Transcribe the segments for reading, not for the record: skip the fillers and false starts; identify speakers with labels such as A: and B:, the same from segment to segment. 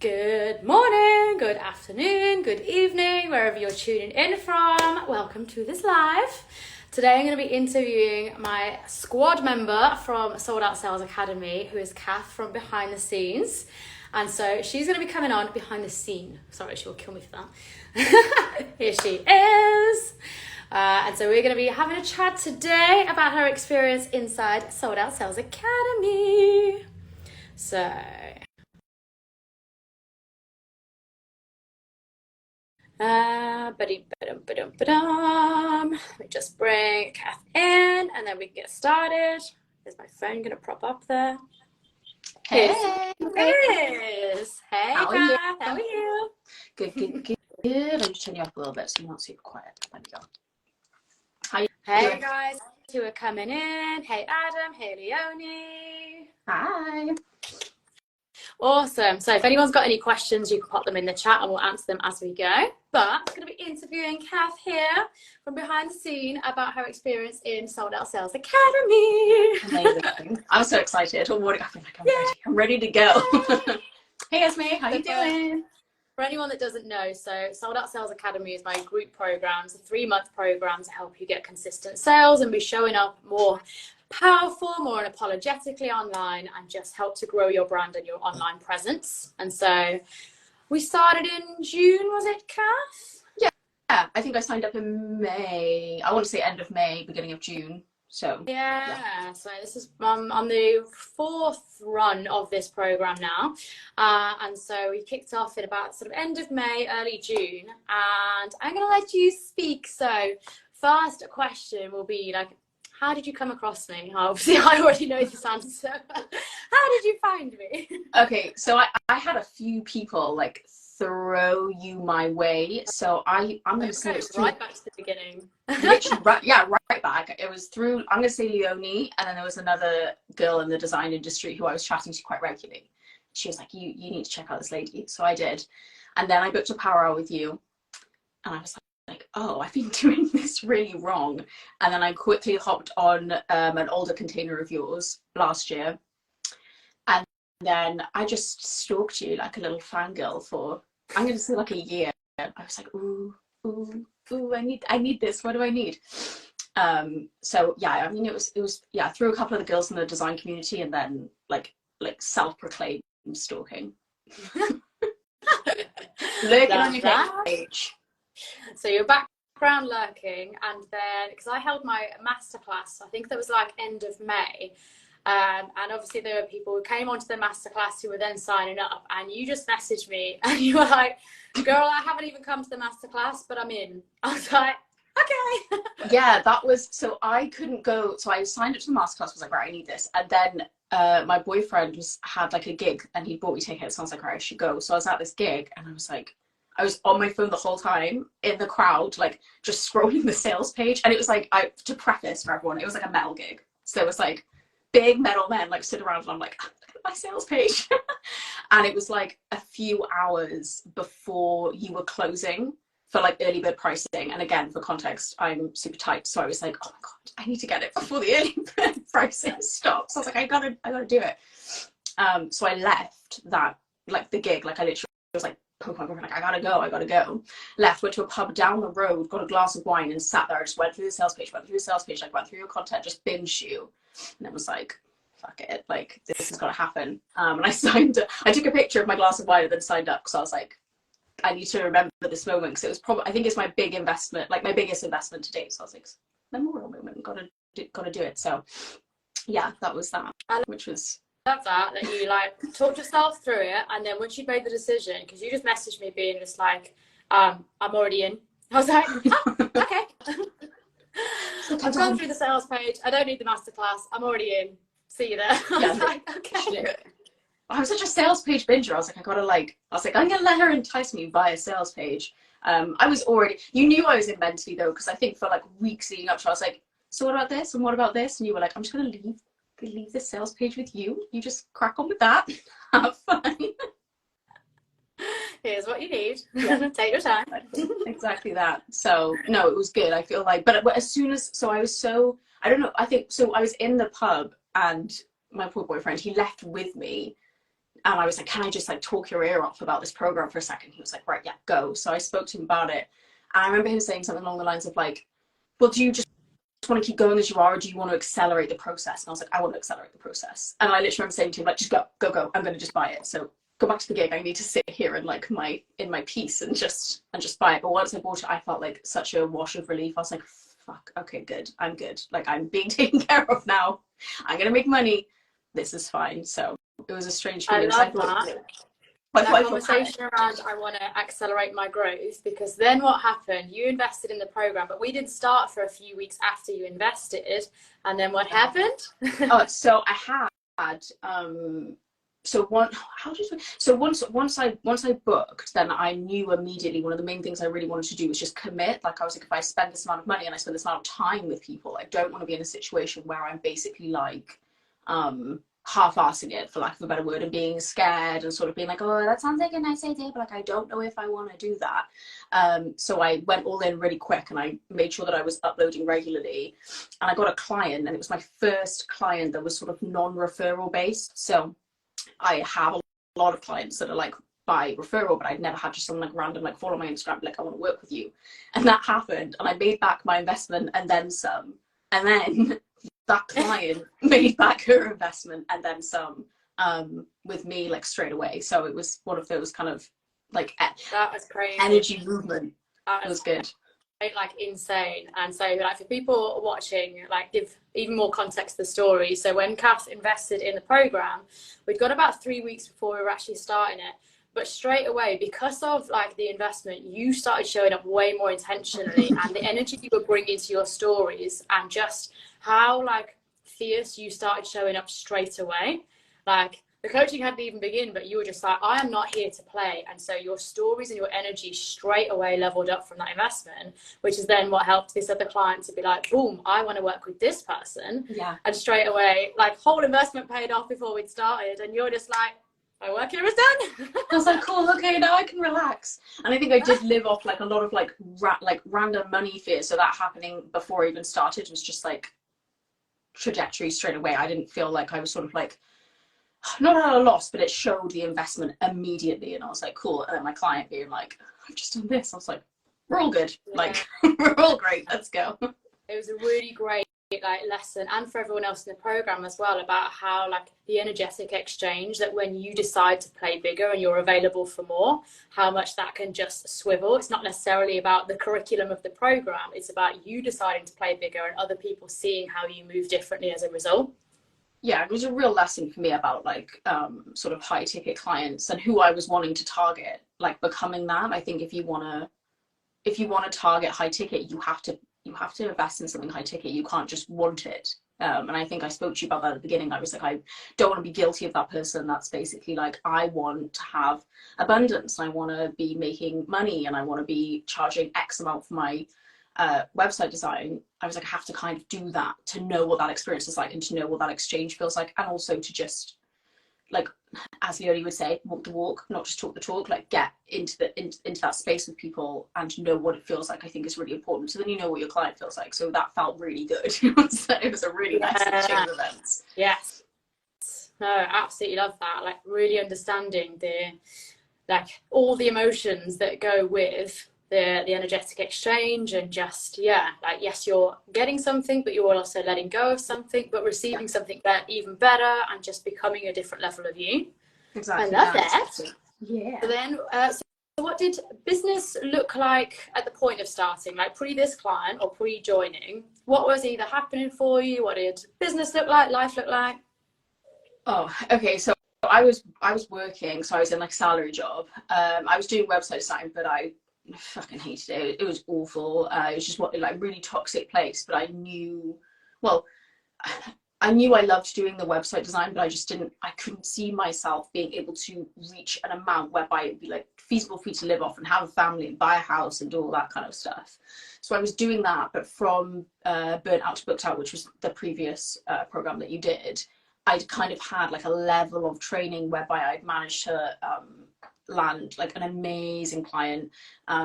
A: Good morning, good afternoon, good evening, wherever you're tuning in from. Welcome to this live. Today I'm going to be interviewing my squad member from Sold Out Sales Academy, who is Kath from behind the scenes. And so she's going to be coming on behind the scene. Sorry, she will kill me for that. Here she is. And so we're going to be having a chat today about her experience inside Sold Out Sales Academy. So... Let me just bring Kath in and then we can get started. Is my phone going to prop up there?
B: Hey.
A: It is. Hey,
B: How are
A: Kath.
B: you?
A: How are you?
B: Good. I'll just turn you up a little bit so you're not super quiet. There we go. How you
A: Hey,
B: doing?
A: guys who are coming in. Hey, Adam. Hey, Leonie.
B: Hi.
A: Awesome. So if anyone's got any questions, you can pop them in the chat and we'll answer them as we go. But I'm going to be interviewing Kath here from behind the scene about her experience in Sold Out Sales Academy.
B: Amazing. I'm so excited. I feel like I'm ready to go. Hey, Esme. How you doing?
A: For anyone that doesn't know, so Sold Out Sales Academy is my group program. It's a 3-month program to help you get consistent sales and be showing up more powerful, more unapologetically online, and just help to grow your brand and your online presence. And so we started in June, was it, Kath?
B: Yeah, I think I signed up in May. I want to say end of May, beginning of June. So
A: yeah. So this is on the 4th run of this program now, and so we kicked off at about sort of end of May, early June, and I'm gonna let you speak. So first question will be like, how did you come across me? Obviously I already know this answer. How did you find me?
B: okay, so I had a few people like throw you my way, so I'm gonna say it's
A: right back to the beginning.
B: Literally, right back. It was through, I'm gonna say Leonie, and then there was another girl in the design industry who I was chatting to quite regularly. She was like, you need to check out this lady. So I did, and then I booked a power hour with you, and I was like, oh, I've been doing this really wrong. And then I quickly hopped on an older container of yours last year, and then I just stalked you like a little fangirl for, I'm gonna say, like a year. I was like, ooh, I need this. What do I need? So yeah, I mean, it was through a couple of the girls in the design community, and then like self-proclaimed stalking. Lurking on your page.
A: So your background lurking, and then because I held my masterclass, I think that was like end of May. And obviously there were people who came onto the masterclass who were then signing up, and you just messaged me and you were like, girl, I haven't even come to the masterclass, but I'm in. I was like, okay.
B: Yeah, that was, so I couldn't go, so I signed up to the masterclass, was like, right, I need this. And then my boyfriend had like a gig and he bought me tickets, so I was like, right, I should go. So I was at this gig and I was like, I was on my phone the whole time in the crowd, like just scrolling the sales page. And it was like, to preface for everyone, it was like a metal gig. So it was like big metal men like sit around and I'm like, look at my sales page. And it was like a few hours before you were closing for like early bird pricing. And again, for context, I'm super tight. So I was like, oh my God, I need to get it before the early bird pricing stops. I was like, I gotta do it. So I left that, like the gig, like I literally was like, oh my God, like, I gotta go. Left, went to a pub down the road, got a glass of wine and sat there. I just went through the sales page, like went through your content, just binge you. And it was like, fuck it, like this has got to happen. And I took a picture of my glass of wine and then signed up because I was like, I need to remember this moment because it was probably, I think it's my big investment, like my biggest investment to date. So I was like, memorial moment, gotta do it. So yeah, that was that, which was.
A: Love that you like talked yourself through it, and then once you made the decision, because you just messaged me being just like, I'm already in. I was like, oh, okay. I've gone through the sales page. I don't need the masterclass. I'm already in. See you there. I was like, okay.
B: I was such a sales page binger. I was like, I'm gonna let her entice me via sales page. I was already, you knew I was in mentally though, because I think for like weeks leading up to, I was like, so what about this and what about this? And you were like, I'm just gonna leave this sales page with you. You just crack on with that. Have fun.
A: Here's what you need. Yeah. Take your time.
B: Exactly that. So no, it was good. I feel like, but as soon as, so I was so, I don't know, I think, so I was in the pub and my poor boyfriend, he left with me And I was like, can I just like talk your ear off about this program for a second? He was like, right, yeah, go. So I spoke to him about it. And I remember him saying something along the lines of like, well, do you just want to keep going as you are, or do you want to accelerate the process? And I was like, I want to accelerate the process. And I literally remember saying to him, like, just go, go, go. I'm going to just buy it. So go back to the gig. I need to sit here and like in my peace and just buy it. But once I bought it, I felt like such a wash of relief. I was like, fuck, okay, good. I'm good. Like, I'm being taken care of now. I'm going to make money. This is fine. So it was a strange feeling.
A: I love that. That conversation around I want to accelerate my growth, because then what happened, you invested in the program, but we didn't start for a few weeks after you invested, and then what happened?
B: So I had once I booked, then I knew immediately one of the main things I really wanted to do was just commit. Like, I was like, if I spend this amount of money and I spend this amount of time with people, I don't want to be in a situation where I'm basically like half-assing it, for lack of a better word, and being scared and sort of being like, oh, that sounds like a nice idea, but like, I don't know if I want to do that. So I went all in really quick, and I made sure that I was uploading regularly, and I got a client, and it was my first client that was sort of non-referral based. So I have a lot of clients that are like by referral, but I'd never had just someone like random, like, follow my Instagram, like, I want to work with you. And that happened, and I made back my investment and then some. And then that client made back her investment and then some, with me, like, straight away. So it was one of those kind of like
A: that was crazy
B: energy movement.
A: That
B: was good.
A: Like, insane. And so, like, for people watching, like, give even more context to the story. So when Kath invested in the program, we'd got about 3 weeks before we were actually starting it. But straight away, because of like the investment, you started showing up way more intentionally, and the energy you were bringing to your stories, and just how like fierce you started showing up straight away. Like, the coaching hadn't even begun, but you were just like, I am not here to play. And so your stories and your energy straight away leveled up from that investment, which is then what helped this other client to be like, boom, I want to work with this person.
B: Yeah.
A: And straight away, like, whole investment paid off before we'd started, and you're just like, my work here is done.
B: I was like, cool, okay, now I can relax. And I think I did live off like a lot of like random money fears. So that happening before I even started was just like trajectory straight away. I didn't feel like I was sort of like, not at a loss, but it showed the investment immediately. And I was like, cool. And then my client being like, I've just done this. I was like, we're all good. Yeah. Like, we're all great. Let's go.
A: It was a really great like lesson, and for everyone else in the program as well, about how like the energetic exchange, that when you decide to play bigger and you're available for more, how much that can just swivel. It's not necessarily about the curriculum of the program, it's about you deciding to play bigger and other people seeing how you move differently as a result.
B: Yeah, it was a real lesson for me about like sort of high ticket clients and who I was wanting to target, like becoming that. I think if you want to target high ticket, you have to invest in something high ticket. You can't just want it. And I think I spoke to you about that at the beginning. I was like, I don't want to be guilty of that person. That's basically like, I want to have abundance. I want to be making money, and I want to be charging X amount for my website design. I was like, I have to kind of do that to know what that experience is like, and to know what that exchange feels like, and also to just, like, as Leonie would say, walk the walk, not just talk the talk. Like, get into that space with people and know what it feels like, I think is really important. So then you know what your client feels like. So that felt really good. It was a really nice exchange of events.
A: Yes. No, absolutely love that. Like, really understanding the, like, all the emotions that go with the energetic exchange, and just, yeah, like, yes, you're getting something, but you're also letting go of something, but receiving something that even better, and just becoming a different level of you.
B: Exactly.
A: I love that.
B: Exactly. Yeah.
A: So then, so what did business look like at the point of starting, like pre this client or pre joining? What was either happening for you? What did business look like, life look like?
B: Oh, okay. So I was working, so I was in like a salary job. I was doing website design, but I fucking hated it. It was awful. It was just like really toxic place. But I knew I loved doing the website design, but I couldn't see myself being able to reach an amount whereby it'd be like feasible for me to live off and have a family and buy a house and do all that kind of stuff. So I was doing that, but from Burnt Out to Booked Out, which was the previous program that you did, I'd kind of had like a level of training whereby I'd managed to land like an amazing client.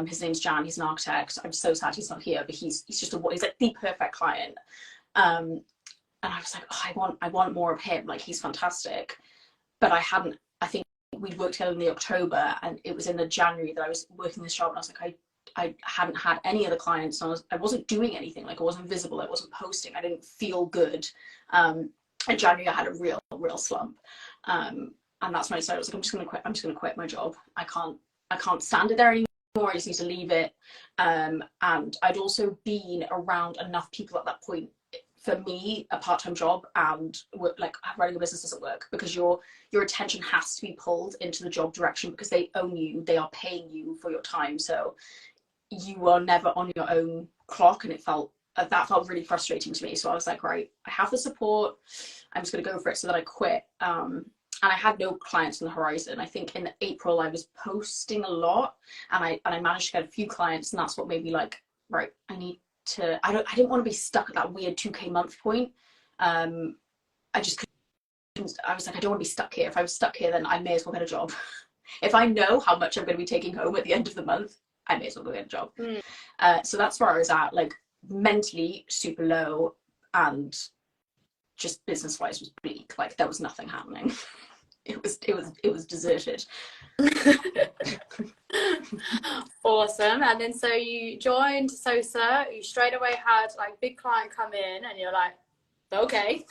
B: His name's Jan. He's an architect. I'm so sad he's not here, but he's like the perfect client. And I was like, oh, I want more of him. Like, he's fantastic. But I hadn't I think we'd worked together in the October, and it was in the January that I was working this job, and I was like, I hadn't had any other clients, and I wasn't doing anything. Like, I wasn't visible, I wasn't posting, I didn't feel good. In January I had a real slump, and that's when I decided, I was like, I'm just gonna quit my job. I can't stand it there anymore. I just need to leave it. And I'd also been around enough people at that point. For me, a part-time job and like running a business doesn't work, because your attention has to be pulled into the job direction, because they own you, they are paying you for your time, so you are never on your own clock. And that felt really frustrating to me. So I was like, right, I have the support, I'm just going to go for it. So that I quit. And I had no clients on the horizon. I think in April I was posting a lot, and I managed to get a few clients, and that's what made me like, right, I didn't want to be stuck at that weird 2K month point. I just couldn't. I was like, I don't want to be stuck here. If I was stuck here, then I may as well get a job. If I know how much I'm going to be taking home at the end of the month, I may as well go get a job. So that's where I was at, like mentally super low, and just business wise was bleak. Like, there was nothing happening. It was deserted.
A: Awesome. And then so you joined SOSA, you straight away had like big client come in, and you're like, okay.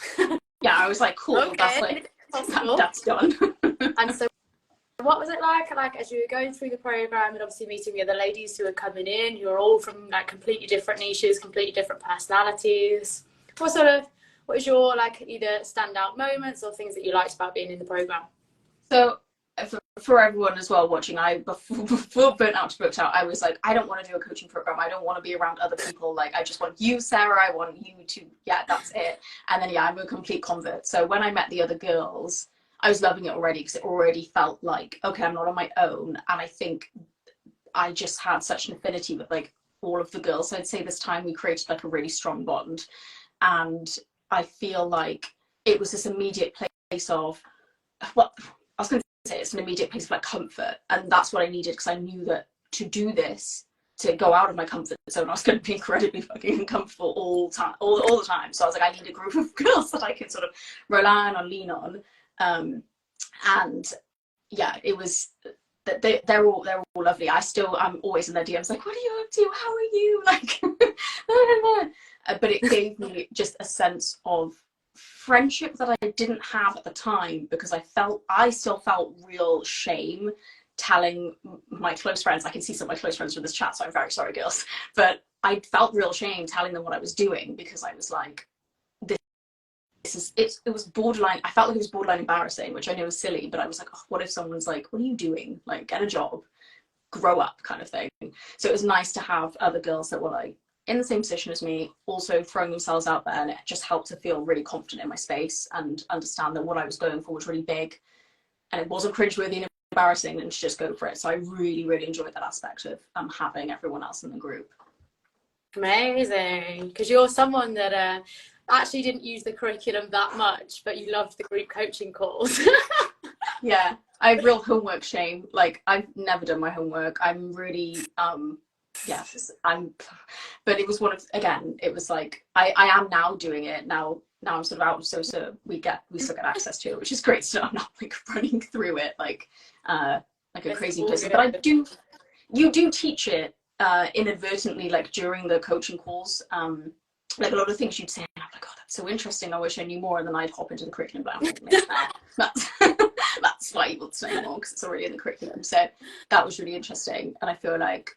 B: Yeah, I was like, cool, okay, that's done.
A: And so what was it like as you were going through the program, and obviously meeting the other ladies who were coming in, who were all from like completely different niches, completely different personalities? What was your like either standout moments or things that you liked about being in the program?
B: So for everyone as well watching, before Burnt Out to Booked Out, I was like, I don't want to do a coaching program. I don't want to be around other people. Like, I just want you, Sarah. I want you to, yeah, that's it. And then, yeah, I'm a complete convert. So when I met the other girls, I was loving it already, because it already felt like, okay, I'm not on my own. And I think I just had such an affinity with like all of the girls. So I'd say this time we created like a really strong bond. And I feel like it was this immediate place of, well, I was going to say it's an immediate place of like comfort, and that's what I needed, because I knew that to do this, to go out of my comfort zone, I was going to be incredibly fucking uncomfortable all the time. So I was like, I need a group of girls that I can sort of rely on and lean on. And yeah, it was, they're all lovely. I'm always in their DMs like, what are you up to? How are you? Like, but it gave me just a sense of friendship that I didn't have at the time, because I still felt real shame telling my close friends. I can see some of my close friends from this chat, so I'm very sorry, girls, but I felt real shame telling them what I was doing, because I was like, it was borderline, I felt like it was borderline embarrassing, which I know is silly, but I was like, oh, what if someone's like, what are you doing? Like, get a job, grow up, kind of thing. So it was nice to have other girls that were like in the same position as me, also throwing themselves out there, and it just helped to feel really confident in my space and understand that what I was going for was really big, and it wasn't cringeworthy and embarrassing, and to just go for it. So I really, really enjoyed that aspect of having everyone else in the group.
A: Amazing, because you're someone that actually didn't use the curriculum that much, but you loved the group coaching calls.
B: Yeah, I have real homework shame. Like, I've never done my homework. I'm really yes, but it was it was like, I am now doing it now I'm sort of out, so we still get access to it, which is great. So I'm not like running through it like a crazy person, but you do teach it inadvertently, like during the coaching calls, like a lot of things you'd say, and I'm like, oh, that's so interesting, I wish I knew more, and then I'd hop into the curriculum, but I'm like, that's why you want to know more, because it's already in the curriculum. So that was really interesting, and I feel like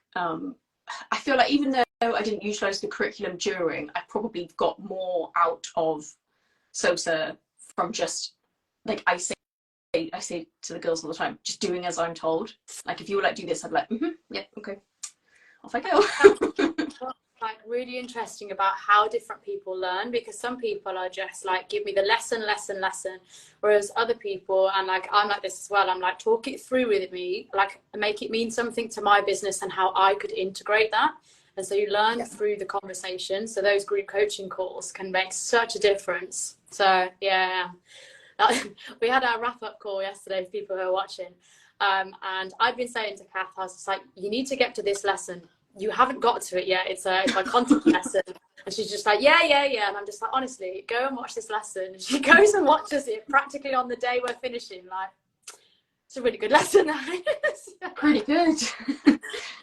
B: even though I didn't utilize the curriculum during, I probably got more out of SOSA from just like, I say to the girls all the time, just doing as I'm told. Like, if you were like, do this, I'd be like, yeah, okay, off I go.
A: Like, really interesting about how different people learn, because some people are just like, give me the lesson, whereas other people, and like I'm like this as well, I'm like, talk it through with me, like make it mean something to my business and how I could integrate that. And so you learn through the conversation. So those group coaching calls can make such a difference. So yeah, we had our wrap-up call yesterday for people who are watching, and I've been saying to Kath, I was just like, you need to get to this lesson, you haven't got to it yet, it's my content lesson. And she's just like, yeah, and I'm just like, honestly, go and watch this lesson. And she goes and watches it practically on the day we're finishing, like, It's a really good lesson, that is.
B: Pretty good.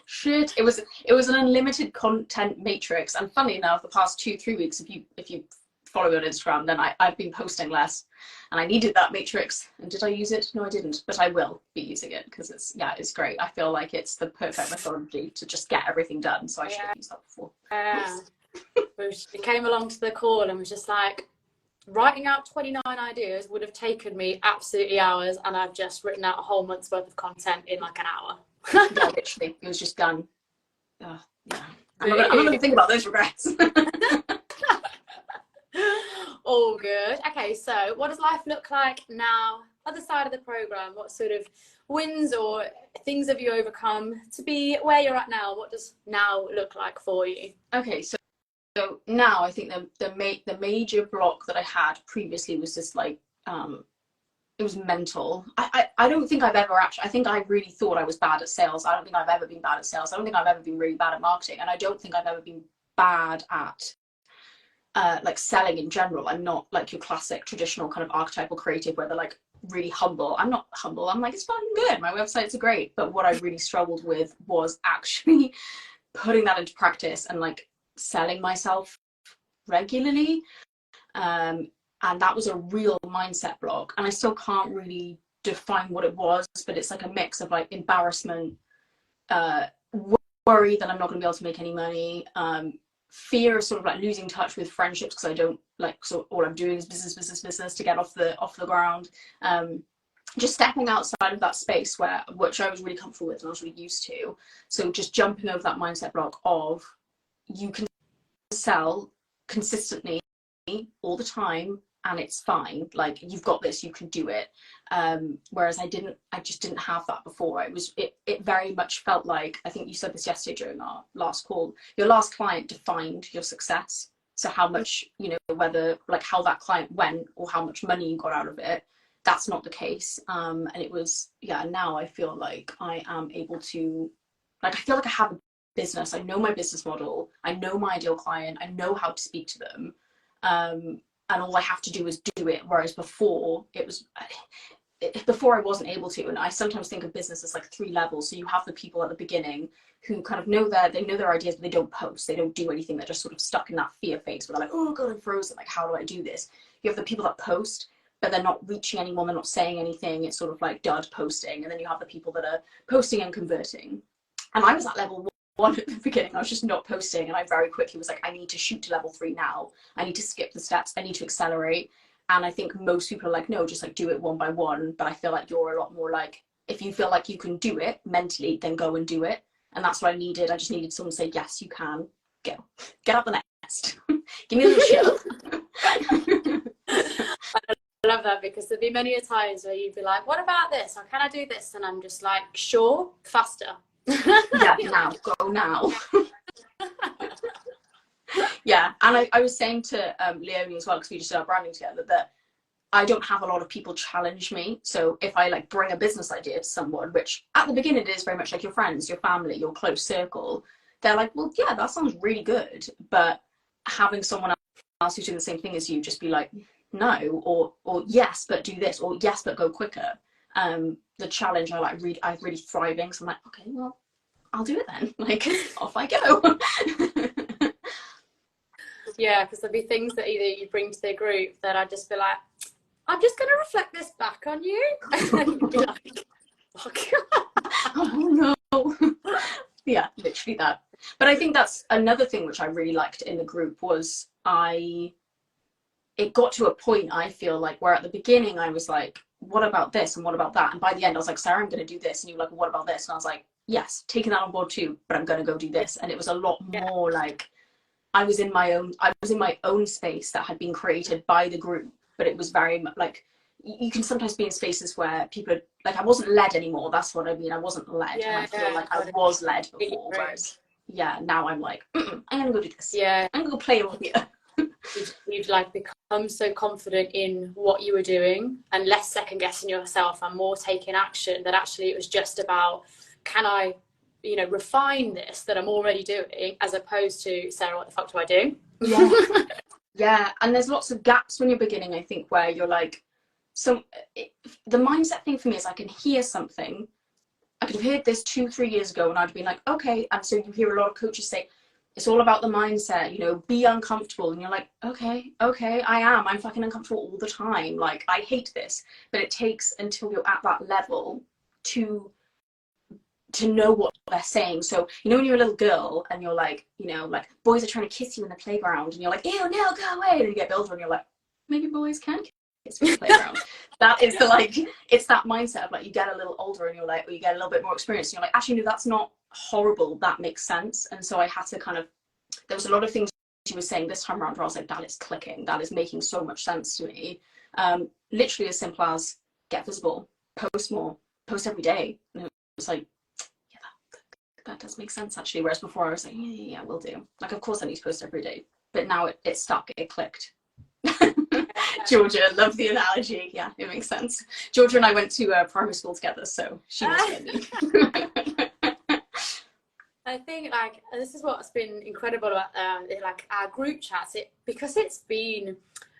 B: Shit. It was an unlimited content matrix. And funny enough, the past 2-3 weeks, if you follow me on Instagram, then I've been posting less, and I needed that matrix. And did I use it? No, I didn't, but I will be using it because it's great. I feel like it's the perfect methodology to just get everything done. So I should have used that before.
A: It came along to the call and was just like, writing out 29 ideas would have taken me absolutely hours, and I've just written out a whole month's worth of content in like an hour.
B: Yeah, literally, it was just done. Yeah. I'm not going to think about those regrets.
A: All good. Okay, so what does life look like now? Other side of the program, what sort of wins or things have you overcome to be where you're at now? What does now look like for you?
B: Okay, so now I think the major block that I had previously was just like it was mental. I don't think I've ever I think I really thought I was bad at sales. I don't think I've ever been bad at sales. I don't think I've ever been really bad at marketing, and I don't think I've ever been bad at like selling in general. I'm not like your classic traditional kind of archetypal creative where they're like really humble. I'm not humble. I'm like, it's fucking good, my websites are great. But what I really struggled with was actually putting that into practice and like selling myself regularly, and that was a real mindset block. And I still can't really define what it was, but it's like a mix of like embarrassment, worry that I'm not going to be able to make any money, fear of sort of like losing touch with friendships because I don't like, so all I'm doing is business to get off the ground, just stepping outside of that space which I was really comfortable with and I was really used to. So just jumping over that mindset block of you can sell consistently all the time and it's fine, like you've got this, you can do it, whereas I just didn't have that before. It very much felt like, I think you said this yesterday during our last call, your last client defined your success. So how much, you know, whether like how that client went or how much money you got out of it, that's not the case. And it was, now I feel like I am able to, like, I feel like I have a business. I know my business model. I know my ideal client. I know how to speak to them. And all I have to do is do it. Whereas before I wasn't able to. And I sometimes think of business as like 3 levels. So you have the people at the beginning who kind of know their ideas, but they don't post. They don't do anything. They're just sort of stuck in that fear phase where they're like, oh God, I'm frozen. Like, how do I do this? You have the people that post, but they're not reaching anyone. They're not saying anything. It's sort of like dud posting. And then you have the people that are posting and converting. And I was at level 1 at the beginning. I was just not posting, and I very quickly was like, I need to shoot to level 3 now. I need to skip the steps. I need to accelerate. And I think most people are like, no, just like do it one by one. But I feel like you're a lot more like, if you feel like you can do it mentally, then go and do it. And that's what I needed. I just needed someone to say, yes, you can. Go. Get up the nest. Give me a little shove.
A: I love that, because there'd be many a times where you'd be like, what about this? Or can I do this? And I'm just like, sure, faster.
B: Yeah, now, go now. Yeah, and I was saying to Leonie as well, because we just did our branding together, that I don't have a lot of people challenge me. So if I like bring a business idea to someone, which at the beginning it is very much like your friends, your family, your close circle, they're like, well, yeah, that sounds really good. But having someone else who's doing the same thing as you just be like, no, or yes, but do this, or yes, but go quicker. The challenge I'm really thriving. So I'm like, okay, well, I'll do it then. Like, off I go.
A: Yeah, because there'll be things that either you bring to the group that I'd just be like, I'm just going to reflect this back on you. And then you'd be like, fuck.
B: Oh no. Yeah, literally that. But I think that's another thing which I really liked in the group was it got to a point, I feel like, where at the beginning I was like, what about this and what about that? And by the end I was like, Sarah, I'm going to do this. And you were like, what about this? And I was like, yes, taking that on board too, but I'm going to go do this. And it was a lot more like I was in my own space that had been created by the group, but it was very much like, you can sometimes be in spaces where people are like, I wasn't led anymore. That's what I mean. I wasn't led. And I feel like I was led before. Whereas, now I'm like, I'm going to go do this. Yeah. I'm going to go play over here.
A: You'd like become so confident in what you were doing and less second guessing yourself and more taking action, that actually it was just about, can I, refine this that I'm already doing, as opposed to, Sarah, what the fuck do I do?
B: Yeah. Yeah. And there's lots of gaps when you're beginning, I think, where you're like, so the mindset thing for me is I can hear something. I could have heard this 2-3 years ago and I'd been like, okay. And so you hear a lot of coaches say, it's all about the mindset, you know, be uncomfortable. And you're like, okay, I'm fucking uncomfortable all the time. Like, I hate this. But it takes until you're at that level to know what they're saying. So, you know, when you're a little girl and you're like, you know, like boys are trying to kiss you in the playground and you're like, ew, no, go away. And then you get older and you're like, maybe boys can kiss you in the playground. That is the, like, it's that mindset of like, you get a little older and you're like, or you get a little bit more experience and you're like, actually, no, that's not horrible. That makes sense. And so I had to kind of, there was a lot of things she was saying this time around where I was like, that is clicking. That is making so much sense to me. Literally as simple as get visible, post more, post every day. And it was like, that does make sense actually. Whereas before I was like, yeah, will do. Like, of course I need to post every day. But now it stuck, it clicked. Georgia, love the analogy. Yeah, it makes sense. Georgia and I went to primary school together, so she was with me.
A: I think like this is what's been incredible about like our group chats. Because it's been,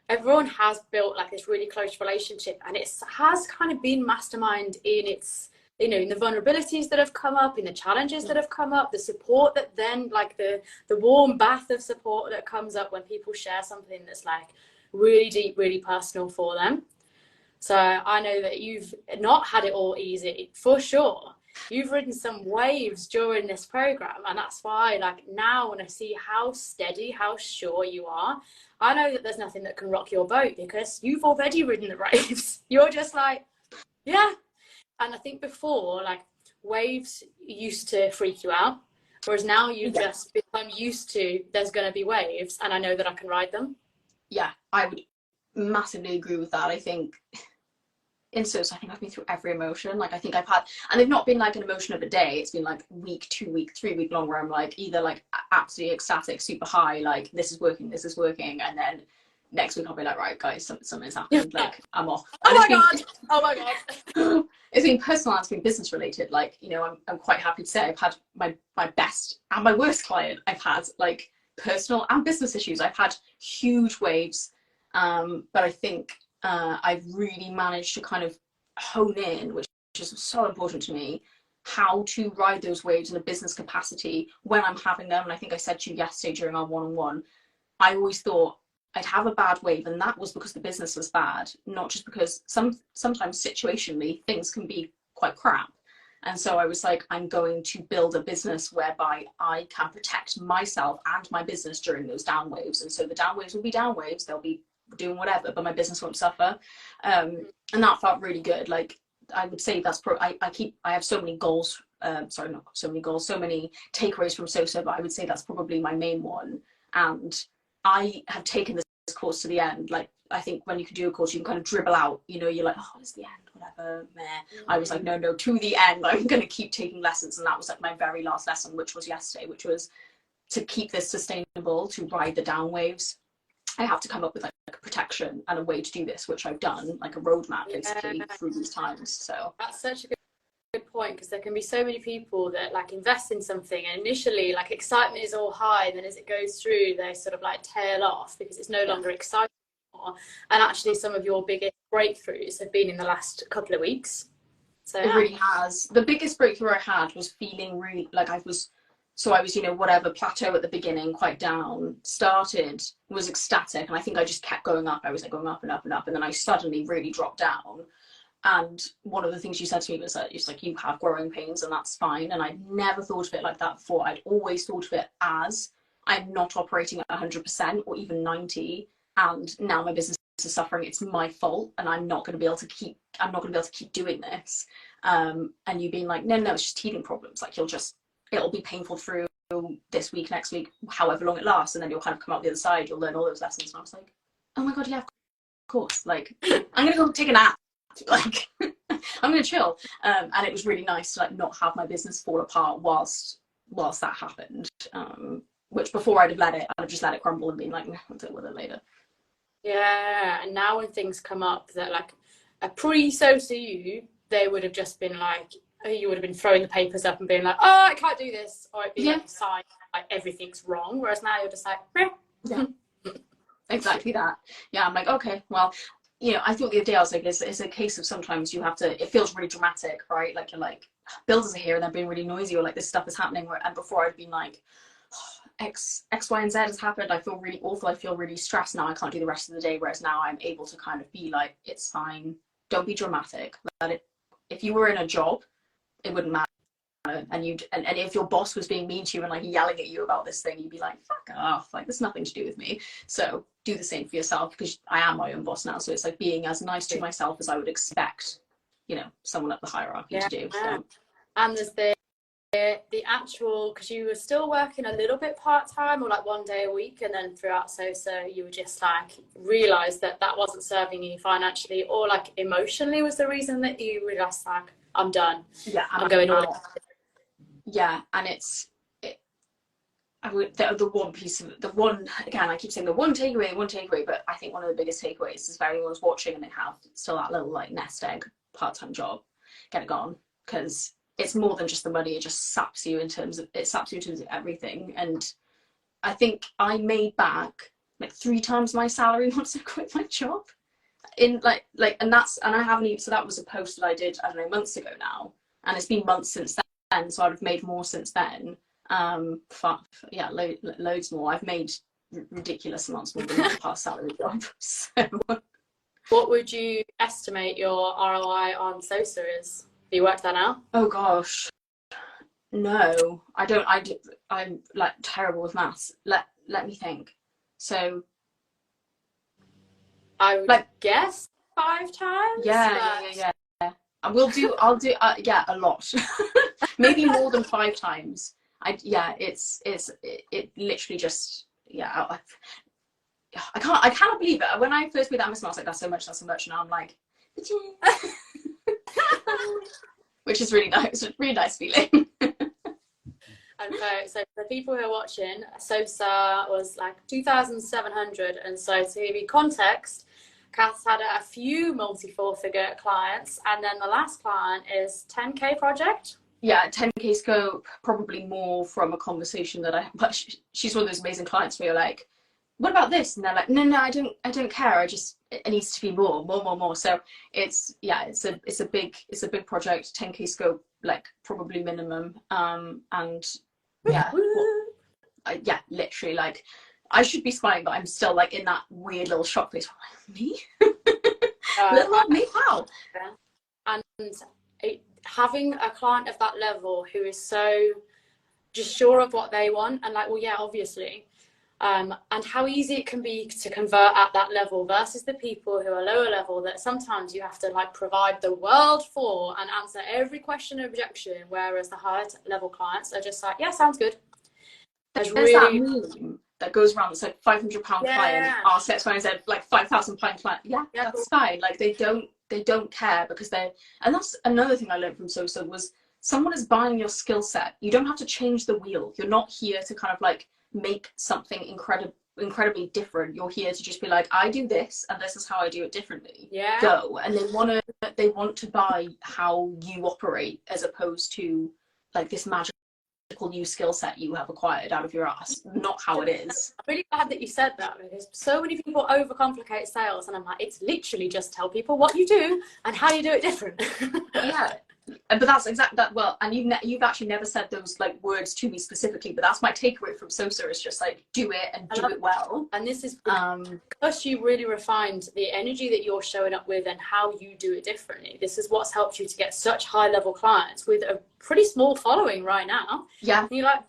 A: everyone has built like this really close relationship, and it has kind of been mastermind in its, you know, in the vulnerabilities that have come up, in the challenges that have come up, the support that then, like the warm bath of support that comes up when people share something that's like really deep, really personal for them. So I know that you've not had it all easy, for sure. You've ridden some waves during this program, and that's why, like, now when I see how steady, how sure you are, I know that there's nothing that can rock your boat because you've already ridden the waves. You're just like, yeah. And I think before, like, waves used to freak you out, whereas now you've just become used to there's going to be waves and I know that I can ride them.
B: Yeah, I would massively agree with that. I think in SOSA, I think I've been through every emotion. Like, I think I've had, and they've not been like an emotion of a day. It's been like week, 2 week, 3 week long where I'm like either like absolutely ecstatic, super high, like this is working. And then next week I'll be like, right guys, something's happened. Like, I'm off.
A: Oh my god.
B: It's been personal and it's been business related. Like, you know, I'm quite happy to say I've had my best and my worst client. I've had like personal and business issues. I've had huge waves. But I think I've really managed to kind of hone in, which is so important to me, how to ride those waves in a business capacity when I'm having them. And I think I said to you yesterday during our one-on-one, I always thought I'd have a bad wave, and that was because the business was bad, not just because sometimes situationally things can be quite crap. And so I was like, I'm going to build a business whereby I can protect myself and my business during those down waves. And so the down waves will be down waves, they'll be doing whatever, but my business won't suffer. And that felt really good. Like, I would say that's I have so many goals, sorry, not so many goals, so many takeaways from SOSA, but I would say that's probably my main one. And I have taken this course to the end. Like, I think when you can do a course, you can kind of dribble out, you know, you're like, oh, it's the end, whatever, meh. I was like, no, to the end, I'm going to keep taking lessons. And that was like my very last lesson, which was yesterday, which was to keep this sustainable, to ride the down waves. I have to come up with like a protection and a way to do this, which I've done, like a roadmap basically through these times. So
A: that's such a good point, because there can be so many people that like invest in something and initially like excitement is all high, and then as it goes through they sort of like tail off because it's no longer exciting anymore. And actually some of your biggest breakthroughs have been in the last couple of weeks. So
B: it really has. The biggest breakthrough I had was feeling really like I was, you know, whatever, plateau at the beginning, quite down, was ecstatic, and I think I just kept going up. I was like going up and up and up, and then I suddenly really dropped down. And one of the things you said to me was that it's like, you have growing pains and that's fine. And I'd never thought of it like that before. I'd always thought of it as I'm not operating at 100% or even 90, and now my business is suffering. It's my fault, and I'm not going to be able to keep doing this. And you being like, no, it's just teething problems. Like, it'll be painful through this week, next week, however long it lasts, and then you'll kind of come out the other side, you'll learn all those lessons. And I was like, oh my god, yeah, of course. Like, I'm gonna go take a nap. Like, I'm gonna chill. And it was really nice to like not have my business fall apart whilst that happened. Which before I'd have just let it crumble and been like, I'll deal with it later.
A: Yeah, and now when things come up that like a pre-SOSA you, they would have just been like, you would have been throwing the papers up and being like, oh, I can't do this, or it'd be like a sign like everything's wrong. Whereas now you're just like,
B: yeah, exactly that. Yeah, I'm like, okay, well, you know, I thought the other day, I was like, it's a case of sometimes you have to, it feels really dramatic, right? Like you're like, builders are here and they're being really noisy, or like this stuff is happening. And before I'd been like, oh, X, Y, and Z has happened. I feel really awful. I feel really stressed now. I can't do the rest of the day. Whereas now I'm able to kind of be like, it's fine. Don't be dramatic. Let it, if you were in a job, it wouldn't matter. And if your boss was being mean to you and like yelling at you about this thing, you'd be like, fuck off, like there's nothing to do with me. So do the same for yourself, because I am my own boss now. So it's like being as nice to myself as I would expect, you know, someone up the hierarchy to do. So.
A: And there's the actual, because you were still working a little bit part-time or like 1 day a week, and then throughout SOSA you were just like realized that that wasn't serving you financially or like emotionally was the reason that you were just like, I'm done.
B: Yeah,
A: I'm going all in.
B: Yeah, and I would, the one piece of the one, again, I keep saying the one takeaway, but I think one of the biggest takeaways is, if anyone's watching and they have still that little like nest egg part-time job, get it gone, because it's more than just the money. It just saps you in terms of everything. And I think I made back like 3 times my salary once I quit my job. In like and I haven't even, so that was a post that I did, I don't know, months ago now, and it's been months since then, so I'd have made more since then. Yeah, loads more. I've made ridiculous amounts more than my past salary job. So
A: what would you estimate your ROI on SOSA is? Have you worked that out?
B: Oh gosh, no, I don't. I'm like terrible with maths. Let me think. So
A: I would like guess 5 times.
B: Yeah. I'll do yeah, a lot. Maybe more than 5 times. It literally just, yeah, I cannot believe it. When I first made that mistake, I was like, that's so much, and now I'm like, which is really nice. It's a really nice feeling.
A: And so for people who are watching, SOSA was like 2,700, and so to give you context, Kath's had a few multi-4-figure clients, and then the last client is 10K project.
B: Yeah, 10K scope, probably more from a conversation that I. But she's one of those amazing clients where you're like, what about this? And they're like, no, I don't care. It needs to be more. So it's a big project, 10K scope, like probably minimum. And yeah, yeah, literally, like I should be smiling, but I'm still like in that weird little shock face. Like, me? Little old me? How?
A: And having a client of that level who is so just sure of what they want and like, well, yeah, obviously, and how easy it can be to convert at that level versus the people who are lower level that sometimes you have to like provide the world for and answer every question and objection, whereas the higher level clients are just like, yeah, sounds good.
B: There's really that meme that goes around. It's like £500 client, ask X, Y, and Z, like £5,000 client. Yeah, that's fine. Like they don't care, because and that's another thing I learned from SOSA was, someone is buying your skill set. You don't have to change the wheel. You're not here to kind of like make something incredibly different. You're here to just be like, I do this and this is how I do it differently.
A: Yeah.
B: Go. And they want to buy how you operate, as opposed to like this magical new skill set you have acquired out of your ass. Not how it is.
A: I'm really glad that you said that, because so many people overcomplicate sales, and I'm like, it's literally just tell people what you do and how you do it different.
B: Yeah. But that's exactly that. Well, and you've actually never said those like words to me specifically, but that's my takeaway from SOSA, is just like, do it and do it well.
A: And this is because you really refined the energy that you're showing up with and how you do it differently. This is what's helped you to get such high level clients with a pretty small following right now.
B: Yeah.
A: You like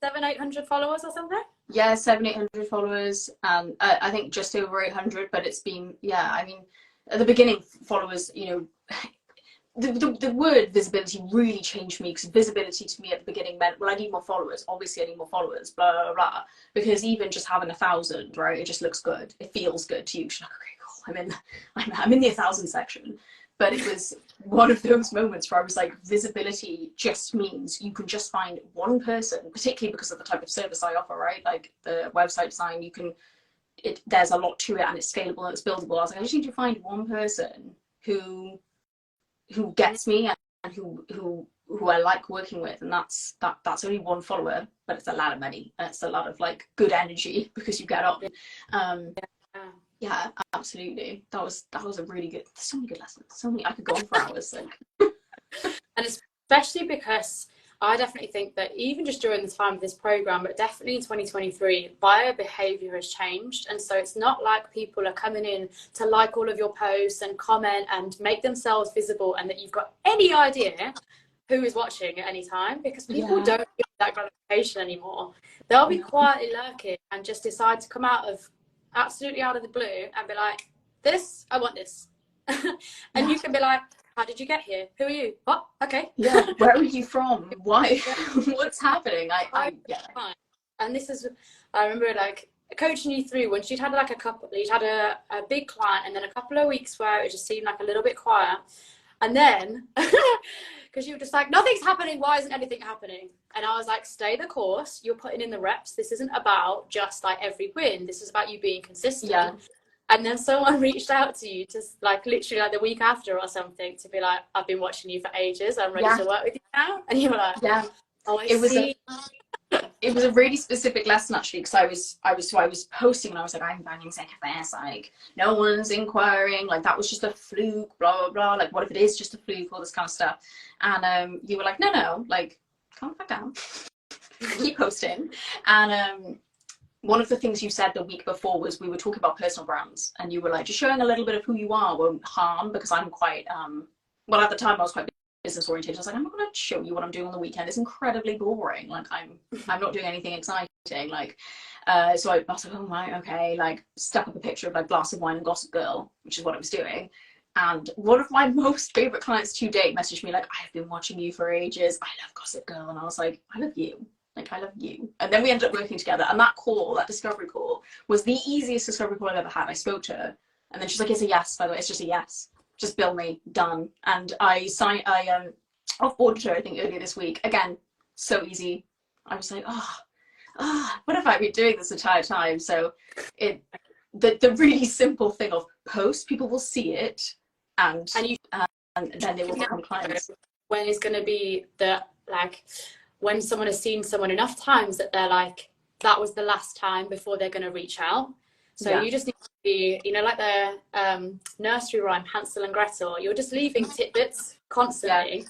A: 700-800 followers or something?
B: Yeah, 700-800 followers. I think just over 800, but it's been, yeah, I mean, at the beginning, followers, you know, the word visibility really changed me, because visibility to me at the beginning meant, well, I need more followers. Obviously, I need more followers, blah, blah, blah. Because even just having 1,000, right, it just looks good. It feels good to you. You're like, okay, cool, I'm in the 1,000 section. But it was one of those moments where I was like, visibility just means you can just find one person, particularly because of the type of service I offer, right? Like the website design, there's a lot to it, and it's scalable and it's buildable. I was like, I just need to find one person who gets me and who I like working with, and that's only one follower, but it's a lot of money and it's a lot of like good energy, because you get up. Yeah, absolutely. That was a really good, so many good lessons. So many, I could go on for hours. Like,
A: And especially because I definitely think that even just during the time of this program, but definitely in 2023, buyer behavior has changed. And so it's not like people are coming in to like all of your posts and comment and make themselves visible, and that you've got any idea who is watching at any time, because people
B: yeah,
A: don't get that gratification anymore. They'll be
B: no,
A: quietly lurking and just decide to come out of absolutely out of the blue and be like, this, I want this. And
B: yeah,
A: you can be like, how did you get here? Who are you? What? Okay.
B: yeah. Where are you from? Why?
A: Yeah.
B: What's happening? Yeah,
A: And this is, I remember like coaching you through when she'd had like you'd had a big client, and then a couple of weeks where it just seemed like a little bit quiet. And then, because you were just like, nothing's happening. Why isn't anything happening? And I was like, stay the course. You're putting in the reps. This isn't about just like every win. This is about you being consistent.
B: yeah,
A: And then someone reached out to you to like literally like the week after or something to be like, I've been watching you for ages. I'm ready
B: yeah,
A: to work with you now. And you were like,
B: yeah.
A: oh, I
B: It was
A: see.
B: it was a really specific lesson actually, because I was posting and I was like, I'm banging second, like no one's inquiring, like that was just a fluke, blah blah blah, like what if it is just a fluke, all this kind of stuff. And you were like, no, like calm back down, keep posting. And one of the things you said the week before was, we were talking about personal brands, and you were like, just showing a little bit of who you are won't harm, because I'm quite well, at the time I was quite business oriented. I was like, I'm not going to show you what I'm doing on the weekend. It's incredibly boring. Like I'm not doing anything exciting. Like, so I was like, oh my, okay. Like stuck up a picture of like glass of wine and Gossip Girl, which is what I was doing. And one of my most favorite clients to date messaged me like, I've been watching you for ages. I love Gossip Girl. And I was like, I love you. Like, I love you. And then we ended up working together. And that call, that discovery call, was the easiest discovery call I've ever had. I spoke to her, and then she's like, it's a yes, by the way. It's just a yes. Just bill me, done. And I offboarded her, I think, earlier this week. Again, so easy. I was like, what have I been doing this entire time? So the really simple thing of post, people will see it, and
A: You,
B: and then they will become clients.
A: when is going to be the, like, when someone has seen someone enough times that they're like, that was the last time before they're going to reach out. So
B: Yeah.
A: you just need to be, you know, like the nursery rhyme, Hansel and Gretel. You're just leaving tidbits constantly. Yeah.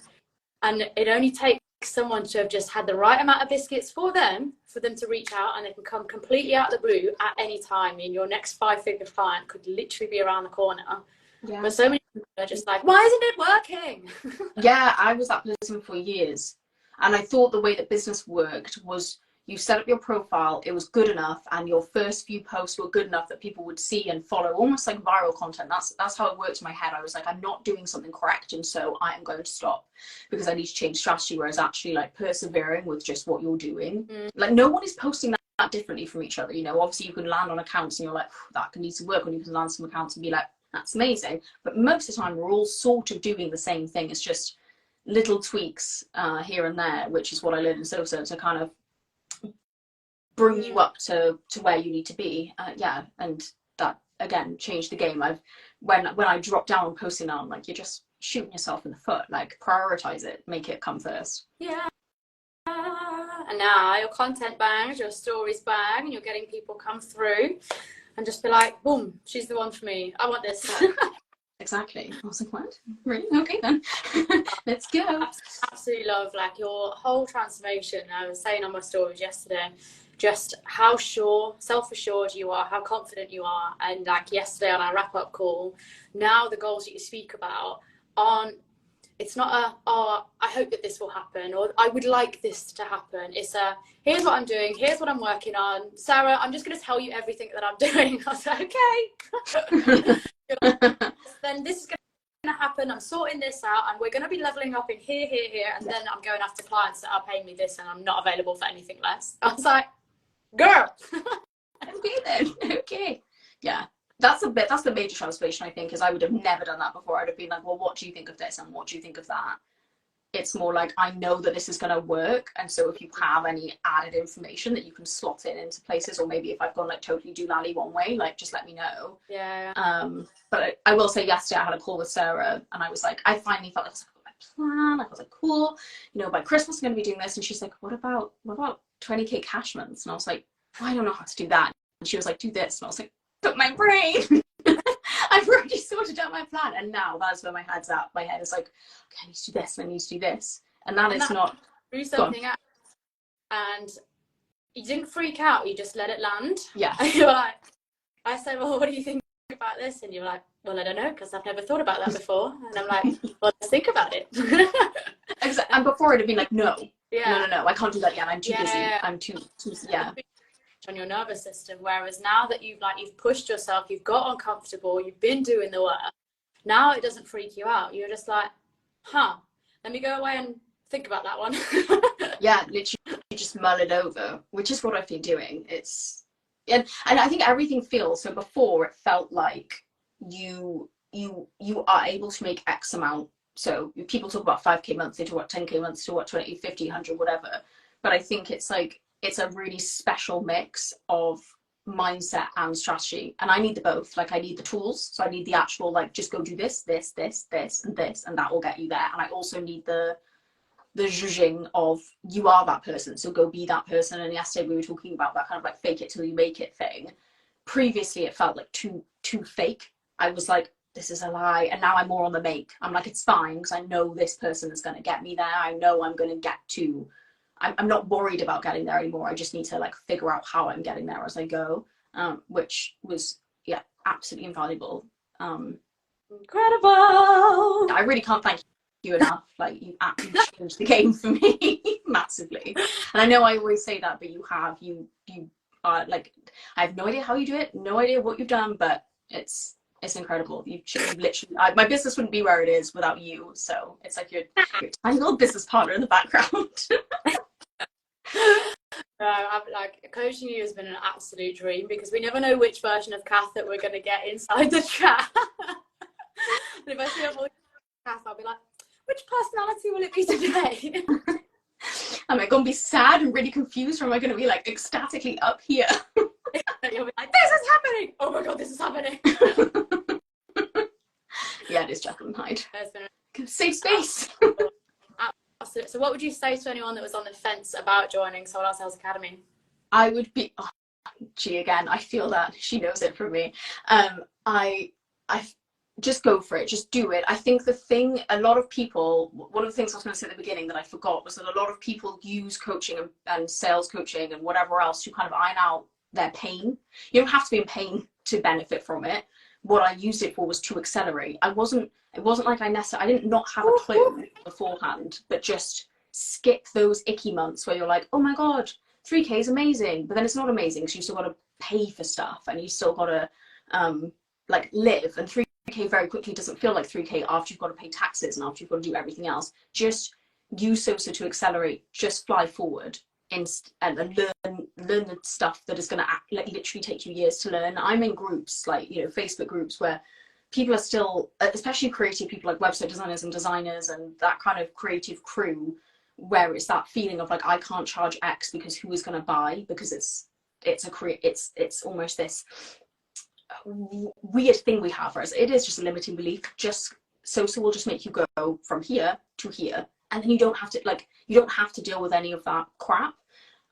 A: And it only takes someone to have just had the right amount of biscuits for them to reach out, and they can come completely out of the blue at any time. I mean, your next 5-figure client could literally be around the corner. Yeah. But so many people are just like, why isn't it working?
B: Yeah, I was that person for years. And I thought the way that business worked was, you set up your profile, it was good enough, and your first few posts were good enough that people would see and follow, almost like viral content. That's how it worked in my head. I was like, I'm not doing something correct, and so I am going to stop because I need to change strategy. Whereas actually, like, persevering with just what you're doing, like, no one is posting that differently from each other. You know, obviously you can land on accounts and you're like, that can need to work, and you can land some accounts and be like, that's amazing. But most of the time we're all sort of doing the same thing. It's just little tweaks here and there, which is what I learned in SOSA, to kind of bring you up to where you need to be. Yeah, and that again changed the game. When I dropped down on posting now, I'm like, you're just shooting yourself in the foot. Like, prioritize it, make it come first.
A: Yeah. And now your content bangs, your stories bang, and you're getting people come through and just be like, boom, she's the one for me. I want this.
B: Exactly. I was like, what? Really? Okay then. Let's go.
A: Absolutely love like your whole transformation. I was saying on my stories yesterday, just how self-assured you are, how confident you are. And like yesterday on our wrap-up call, now the goals that you speak about aren't, it's not I hope that this will happen, or I would like this to happen. It's here's what I'm doing, here's what I'm working on. Sarah, I'm just going to tell you everything that I'm doing. I was like, okay. Then this is going to happen. I'm sorting this out, and we're going to be leveling up in here, and then I'm going after clients that are paying me this, and I'm not available for anything less. I was like, girl.
B: Okay then. Okay. Yeah. That's the major transformation, I think, because I would have never done that before. I'd have been like, well, what do you think of this, and what do you think of that? It's more like, I know that this is going to work, and so if you have any added information that you can slot in into places, or maybe if I've gone like totally doolally one way, like, just let me know.
A: Yeah.
B: But I will say, yesterday I had a call with Sarah, and I was like, I finally felt like I got my plan. Like, I was like, cool, you know, by Christmas I'm going to be doing this. And she's like, what about 20k cash months? And I was like, well, I don't know how to do that. And she was like, do this. And I was like, up my brain. I've already sorted out my plan, and now that's where my head's at. My head is like, okay, I need to do this, and I need to do this, and that is not.
A: Do something else, and you didn't freak out. You just let it land.
B: Yeah.
A: And you're like, I said, well, what do you think about this? And you're like, well, I don't know, because I've never thought about that before. And I'm like, well, let's think about it.
B: Exactly. And before it'd have been like, no, no, I can't do that yet. I'm too busy. I'm too
A: on your nervous system. Whereas now that you've pushed yourself, you've got uncomfortable, you've been doing the work, now it doesn't freak you out. You're just like, let me go away and think about that one.
B: Yeah, literally just mull it over, which is what I've been doing. And I think everything feels, so before it felt like you are able to make X amount. So people talk about 5k months, they talk about 10k months, to what 20, 50, 100, whatever. But I think it's like, it's a really special mix of mindset and strategy. And I need the both. Like, I need the tools. So I need the actual, like, just go do this, this, this, this, and this, and that will get you there. And I also need the zhuzhing of, you are that person, so go be that person. And yesterday we were talking about that kind of like fake it till you make it thing. Previously it felt like too fake. I was like, this is a lie. And now I'm more on the make. I'm like, it's fine, because I know this person is going to get me there. I know I'm going to get to, I'm not worried about getting there anymore. I just need to like figure out how I'm getting there as I go, which was, yeah, absolutely invaluable.
A: Incredible.
B: I really can't thank you enough. Like, you actually changed the game for me massively. And I know I always say that, but you are like, I have no idea how you do it, no idea what you've done, but it's incredible. You've literally, my business wouldn't be where it is without you. So it's like your tiny little business partner in the background.
A: I'm like, coaching you has been an absolute dream, because we never know which version of Kath that we're going to get inside the chat. And if I see a voice of Kath, I'll be like, which personality will it be today?
B: Am I going to be sad and really confused, or am I going to be like ecstatically up here?
A: You'll be like, this is happening! Oh my god, this is happening!
B: Yeah, it is Jekyll and Hyde. Safe space.
A: So what would you say to anyone that was on the fence about joining Sold Out Sales Academy?
B: I would be, again, I feel that she knows it from me. I just go for it, just do it. I think the thing, a lot of people, one of the things I was going to say at the beginning that I forgot was that a lot of people use coaching and sales coaching and whatever else to kind of iron out their pain. You don't have to be in pain to benefit from it. What I used it for was to accelerate. It wasn't like I didn't not have a clue beforehand, but just skip those icky months where you're like, oh my god, 3k is amazing, but then it's not amazing, because you still got to pay for stuff, and you still got to like live, and 3k very quickly doesn't feel like 3k after you've got to pay taxes and after you've got to do everything else. Just use SOSA to accelerate, just fly forward and learn the stuff that is going to like literally take you years to learn. I'm in groups, like, you know, Facebook groups where people are still, especially creative people like website designers and designers and that kind of creative crew, where it's that feeling of like, I can't charge X because who is going to buy, because it's almost this weird thing we have, whereas it is just a limiting belief. Just SOSA will just make you go from here to here, and then you don't have to deal with any of that crap.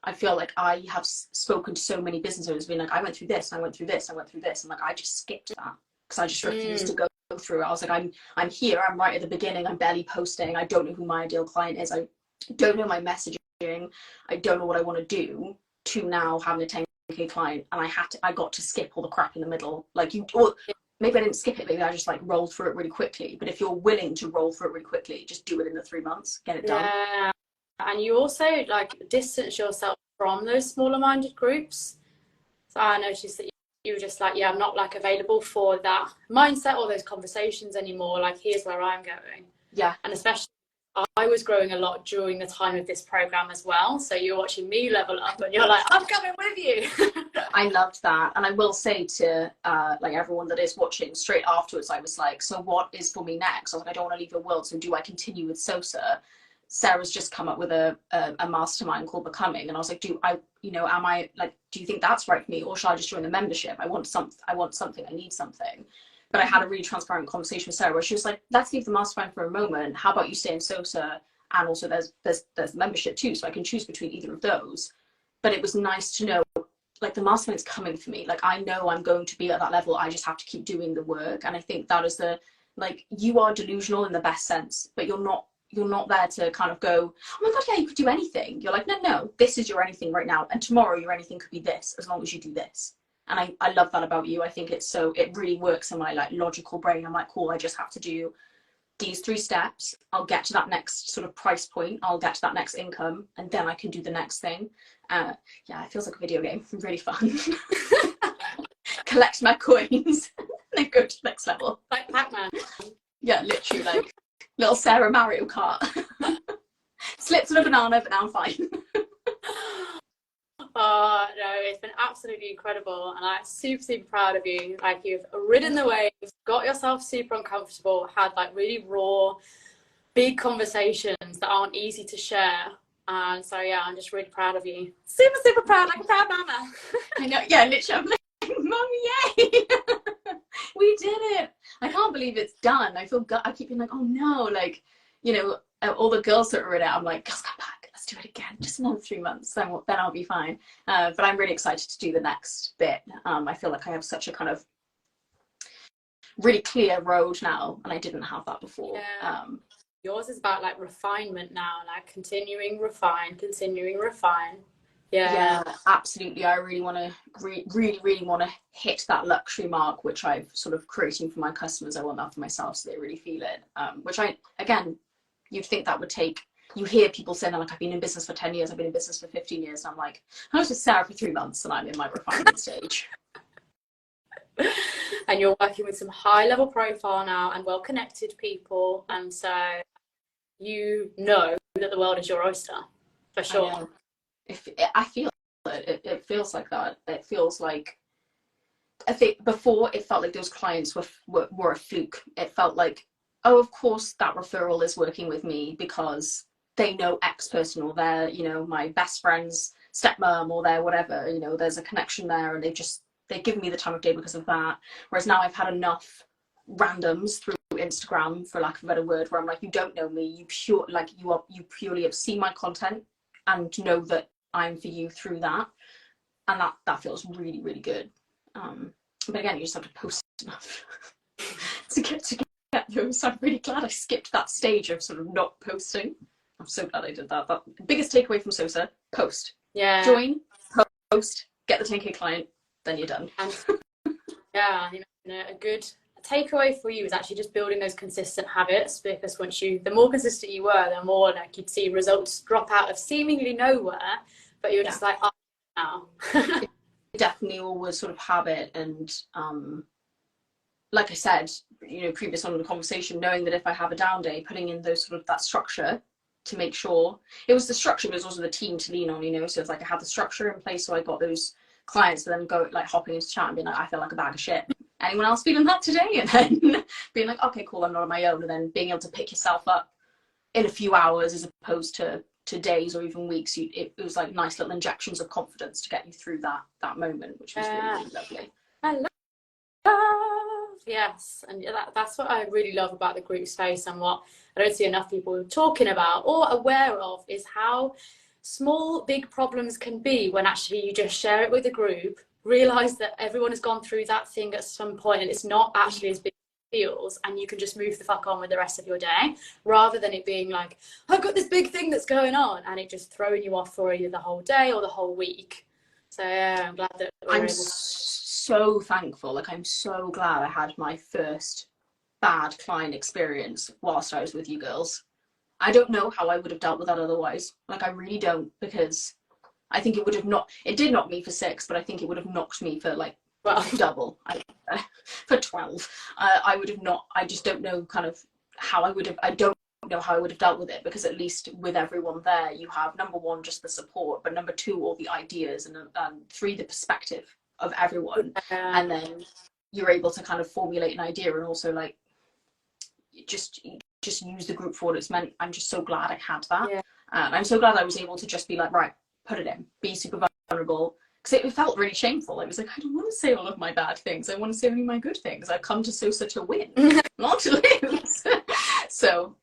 B: I feel like I have spoken to so many business owners being like, I went through this, and I went through this, and I went through this, and like, I just skipped that because I just refused to go through it. I was like, I'm here, I'm right at the beginning, I'm barely posting, I don't know who my ideal client is, I don't know my messaging, I don't know what I want to do, to now having a 10k client, and I got to skip all the crap in the middle. Like, or maybe I didn't skip it, maybe I just like rolled through it really quickly. But if you're willing to roll through it really quickly, just do it in the 3 months, get it done.
A: Yeah. And you also like distance yourself from those smaller minded groups. So I noticed that you were just like, yeah, I'm not like available for that mindset or those conversations anymore. Like, here's where I'm going.
B: Yeah.
A: And especially I was growing a lot during the time of this program as well. So you're watching me level up and you're like, I'm coming with you.
B: I loved that. And I will say to like everyone that is watching, straight afterwards, I was like, so what is for me next? I was like, I don't want to leave your world. So do I continue with SOSA? Sarah's just come up with a mastermind called Becoming. And I was like, do you think that's right for me? Or shall I just join the membership? I want something, I need something. But I had a really transparent conversation with Sarah where she was like, let's leave the mastermind for a moment. How about you stay in SOSA? And also there's membership too, so I can choose between either of those. But it was nice to know like the mastermind's coming for me. Like I know I'm going to be at that level. I just have to keep doing the work. And I think that is like, you are delusional in the best sense, but you're not there to kind of go, oh my God, yeah, you could do anything. You're like, no, this is your anything right now. And tomorrow your anything could be this, as long as you do this. And I love that about you. I think it really works in my like logical brain. I'm like, cool, I just have to do these 3 steps. I'll get to that next sort of price point. I'll get to that next income, and then I can do the next thing. Yeah, it feels like a video game. Really fun. Collect my coins and then go to the next level.
A: Like Pac-Man.
B: Yeah, literally like little Sarah Mario Kart. Slipped on a banana, but now I'm fine.
A: Oh no, it's been absolutely incredible, and I'm super proud of you. Like, you've ridden the waves, got yourself super uncomfortable, had like really raw, big conversations that aren't easy to share. And so yeah, I'm just really proud of you. Super proud, like a proud mama.
B: I know, yeah, literally, I'm like, Mum, yay! We did it! I can't believe it's done. I keep being like, oh no, like, you know, all the girls that are in it, I'm like, girls, come back. Let's do it again. Just another 3 months, then I'll be fine. But I'm really excited to do the next bit. I feel like I have such a kind of really clear road now, and I didn't have that before.
A: Yeah. Yours is about like refinement now, like continuing refine.
B: Yeah, absolutely. I really want to really want to hit that luxury mark, which I've sort of creating for my customers. I want that for myself, so they really feel it. Which you'd think that would take. You hear people saying that, like, I've been in business for 10 years, I've been in business for 15 years. And I'm like, I was with Sarah for 3 months and I'm in my refinement stage.
A: And you're working with some high level profile now and well connected people. And so you know that the world is your oyster, for sure.
B: I feel it. It feels like that. It feels like, I think before it felt like those clients were a fluke. It felt like, oh, of course that referral is working with me because they know X person, or they're, you know, my best friend's stepmom, or they're whatever, you know, there's a connection there, and they've given me the time of day because of that. Whereas now I've had enough randoms through Instagram, for lack of a better word, where I'm like, you don't know me, you purely have seen my content and know that I'm for you through that, and that feels really, really good. But again, you just have to post enough to get those. I'm really glad I skipped that stage of sort of not posting. I'm so glad I did that. That biggest takeaway from SOSA: post.
A: Yeah.
B: Join, post, get the 10K client, then you're done.
A: And yeah, you know, a good takeaway for you is actually just building those consistent habits, because the more consistent you were, the more like you'd see results drop out of seemingly nowhere, but you're just like, oh, now.
B: Definitely always sort of habit, and like I said, you know, previous on the conversation, knowing that if I have a down day, putting in those sort of that structure to make sure it was the structure, but it was also the team to lean on, you know. So it's like I had the structure in place, so I got those clients to then go like hopping into chat and being like, I feel like a bag of shit. Anyone else feeling that today? And then being like, okay, cool, I'm not on my own. And then being able to pick yourself up in a few hours as opposed to days or even weeks. It was like nice little injections of confidence to get you through that moment, which was really, really lovely.
A: I love, yes, and that's what I really love about the group space, and what I don't see enough people talking about or aware of is how small big problems can be when actually you just share it with a group, realize that everyone has gone through that thing at some point and it's not actually as big as it feels, and you can just move the fuck on with the rest of your day, rather than it being like, I've got this big thing that's going on, and it just throwing you off for either the whole day or the whole week. So yeah, I'm glad that we're able to...
B: so thankful. Like, I'm so glad I had my first bad client experience whilst I was with you girls. I don't know how I would have dealt with that otherwise. Like, I really don't, because I think it did knock me for 6, but I think it would have knocked me for like double. For 12. I just don't know kind of how I would have, I don't know how I would have dealt with it, because at least with everyone there, you have, number 1, just the support, but number 2, all the ideas, and 3, the perspective of everyone. And then you're able to kind of formulate an idea, and also like just use the group for what it's meant. I'm just so glad I had that. Yeah. I'm so glad I was able to just be like, right, put it in, be super vulnerable, because it felt really shameful. I was like, I don't want to say all of my bad things, I want to say only my good things. I've come to SOSA to win, not to lose. So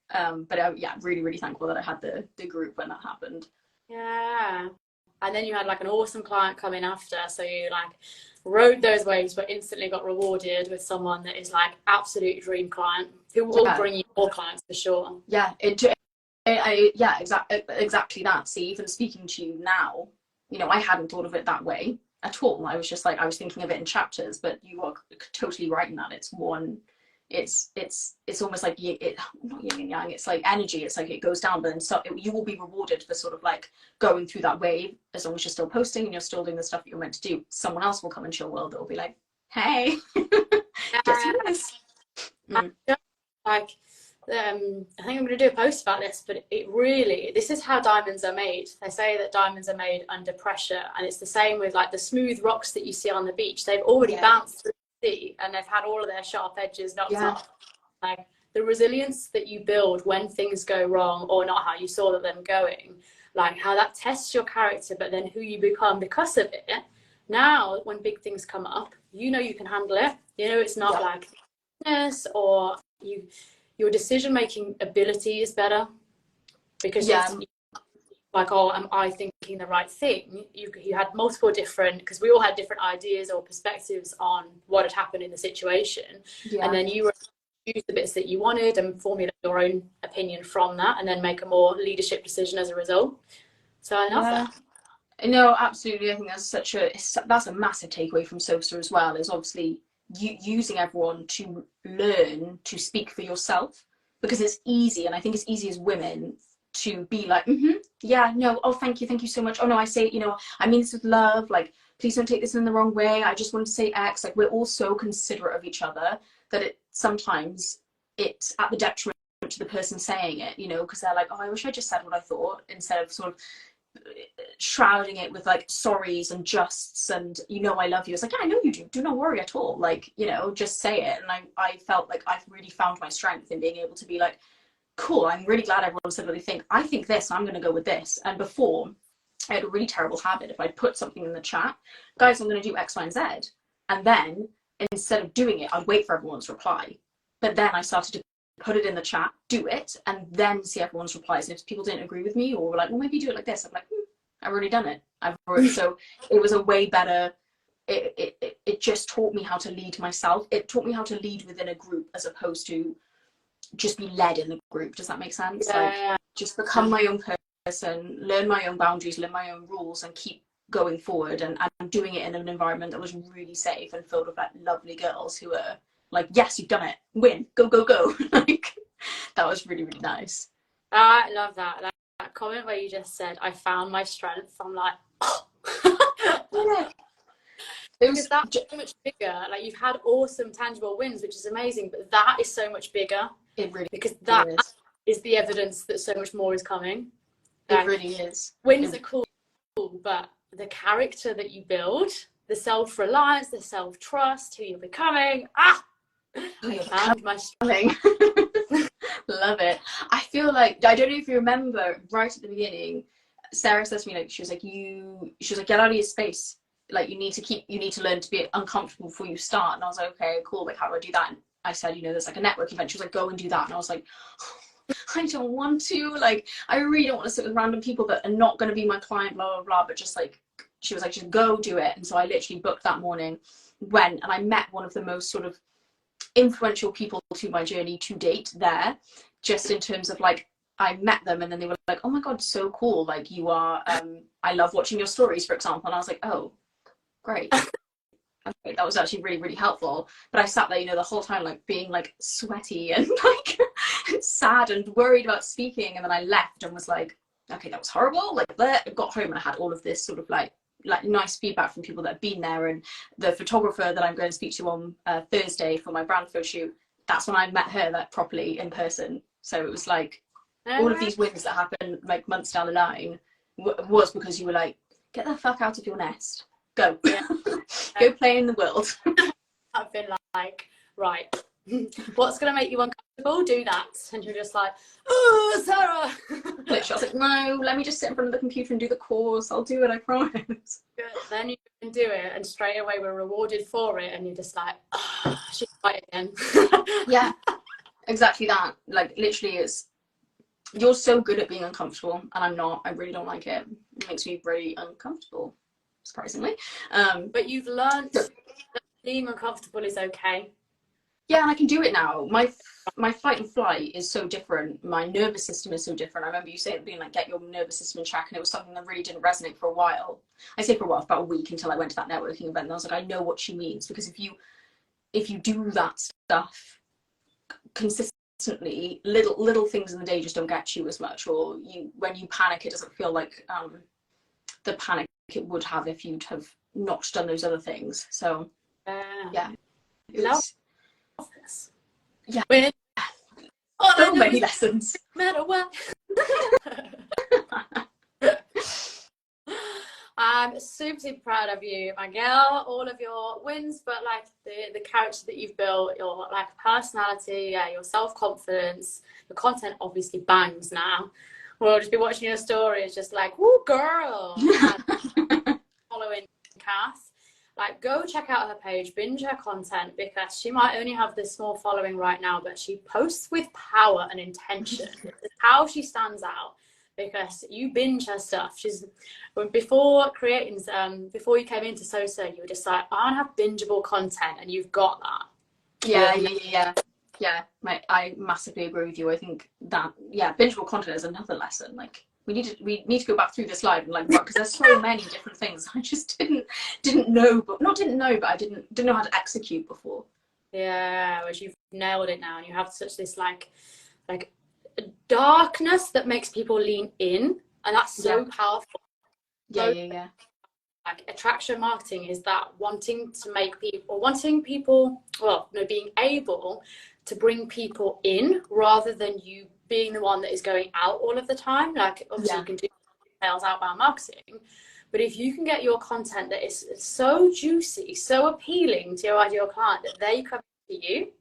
B: but yeah, really, really thankful that I had the group when that happened.
A: Yeah, and then you had like an awesome client come in after, so you like rode those waves but instantly got rewarded with someone that is like absolute dream client who will bring you more clients for sure.
B: Yeah, exactly that. See, even speaking to you now, you know, I hadn't thought of it that way at all. I was just like, I was thinking of it in chapters, but you are totally right in that. It's one, it's almost like not yin and yang, it's like energy. It's like it goes down, but then you will be rewarded for sort of like going through that wave. As long as you're still posting and you're still doing the stuff that you're meant to do, someone else will come into your world that will be like, hey, guess who this?
A: Like, I think I'm going to do a post about this, but this is how diamonds are made. They say that diamonds are made under pressure, and it's the same with like the smooth rocks that you see on the beach. They've already bounced through the sea and they've had all of their sharp edges knocked off. Like the resilience that you build when things go wrong, or not how you saw them going, like how that tests your character, but then who you become because of it. Now, when big things come up, you know you can handle it. You know it's not like this, or your decision-making ability is better because like, oh, am I thinking the right thing? You had multiple different, because we all had different ideas or perspectives on what had happened in the situation. And then you choose the bits that you wanted and formulate your own opinion from that, and then make a more leadership decision as a result. So I love that.
B: No, absolutely. I think that's a massive takeaway from SOSA as well, is obviously using everyone to learn to speak for yourself, because it's easy, and I think it's easy as women to be like, yeah, no, oh, thank you so much, oh no, I say, you know, I mean this with love, like please don't take this in the wrong way, I just want to say X. Like we're all so considerate of each other that sometimes it's at the detriment to the person saying it, you know, because they're like, oh, I wish I just said what I thought, instead of sort of shrouding it with like sorries and justs and, you know, I love you. It's like, yeah, I know you do not worry at all, like, you know, just say it. And I felt like I've really found my strength in being able to be like, cool, I'm really glad everyone said what they think, I think this, I'm going to go with this. And before, I had a really terrible habit. If I'd put something in the chat, guys, I'm going to do X, Y, and Z, and then instead of doing it, I'd wait for everyone's reply. But then I started to put it in the chat, do it, and then see everyone's replies. And if people didn't agree with me or were like, well, maybe do it like this, I'm like, I've already done it. So it was a way better, it just taught me how to lead myself. It taught me how to lead within a group as opposed to just be led in the group. Does that make sense? Like, just become my own person, learn my own boundaries, learn my own rules, and keep going forward. And doing it in an environment that was really safe and filled with like lovely girls who were like, yes, you've done it, win, go like that was really, really nice.
A: I love that. Like, that comment where you just said, I found my strength. I'm like, oh. Because that's so much bigger. Like, you've had awesome tangible wins, which is amazing, but that is so much bigger.
B: It really
A: because that is the evidence that so much more is coming.
B: It really is.
A: Wins are cool, but the character that you build, the self-reliance, the self-trust, who you're becoming, I found my strength.
B: Love it. I feel like, I don't know if you remember right at the beginning, Sarah says to me, like, she was like, get out of your space. Like, you need to learn to be uncomfortable before you start. And I was like, okay, cool. Like, how do I do that? And I said, you know, there's like a network event. She was like, go and do that. And I was like, I don't want to. Like, I really don't want to sit with random people that are not going to be my client, blah, blah, blah. But just like, she was like, just go do it. And so I literally booked that morning, went, and I met one of the most sort of influential people to my journey to date there, just in terms of like, I met them and then they were like, oh my God, so cool. Like, you are, I love watching your stories, for example. And I was like, oh, great. Okay, that was actually really, really helpful. But I sat there, you know, the whole time, like being like sweaty and like sad and worried about speaking. And then I left and was like, okay, that was horrible. Like, I got home and I had all of this sort of like nice feedback from people that have been there. And the photographer that I'm going to speak to on Thursday for my brand photo shoot, that's when I met her like properly in person. So it was like all of these wins that happened like months down the line was because you were like, get the fuck out of your nest. Go. Go play in the world.
A: I've been like, right, what's going to make you uncomfortable? Do that. And you're just like, oh, Sarah.
B: Literally, I was like, no, let me just sit in front of the computer and do the course. I'll do it, I promise.
A: Good. Then you can do it, and straight away we're rewarded for it, and you're just like, oh, she's right again.
B: Yeah, exactly that. Like, literally, you're so good at being uncomfortable, and I'm not. I really don't like it. It makes me very uncomfortable, surprisingly.
A: But you've learned that being uncomfortable is okay.
B: Yeah, and I can do it now. My fight and flight is so different. My nervous system is so different. I remember you saying being like, get your nervous system in check, and it was something that really didn't resonate for a while. I say for a while, for about a week, until I went to that networking event, and I was like, I know what she means, because if you do that stuff consistently, little things in the day just don't get you as much, or when you panic, it doesn't feel like the panic it would have if you'd have not done those other things. So yeah,
A: love this.
B: Yeah.
A: So
B: many lessons.
A: No matter what. I'm super proud of you, my girl. All of your wins, but like the character that you've built, your like personality, your self-confidence, the content obviously bangs now. We'll just be watching your stories, just like, woo, girl. Following Kath. Like, go check out her page, binge her content, because she might only have this small following right now, but she posts with power and intention. It's how she stands out, because you binge her stuff. Before you came into SOSA, you were just like, I want to have bingeable content, and you've got that.
B: Yeah. I massively agree with you. I think that, bingeable content is another lesson. Like, we need to go back through this slide and like, because there's so many different things I just didn't know, but I didn't know how to execute before.
A: Yeah, whereas you've nailed it now, and you have such this like darkness that makes people lean in, and that's so powerful.
B: Yeah.
A: Like, attraction marketing is that being able to bring people in rather than you being the one that is going out all of the time. Like, obviously you can do sales, outbound marketing, but if you can get your content that is so juicy, so appealing to your ideal client that they come to you,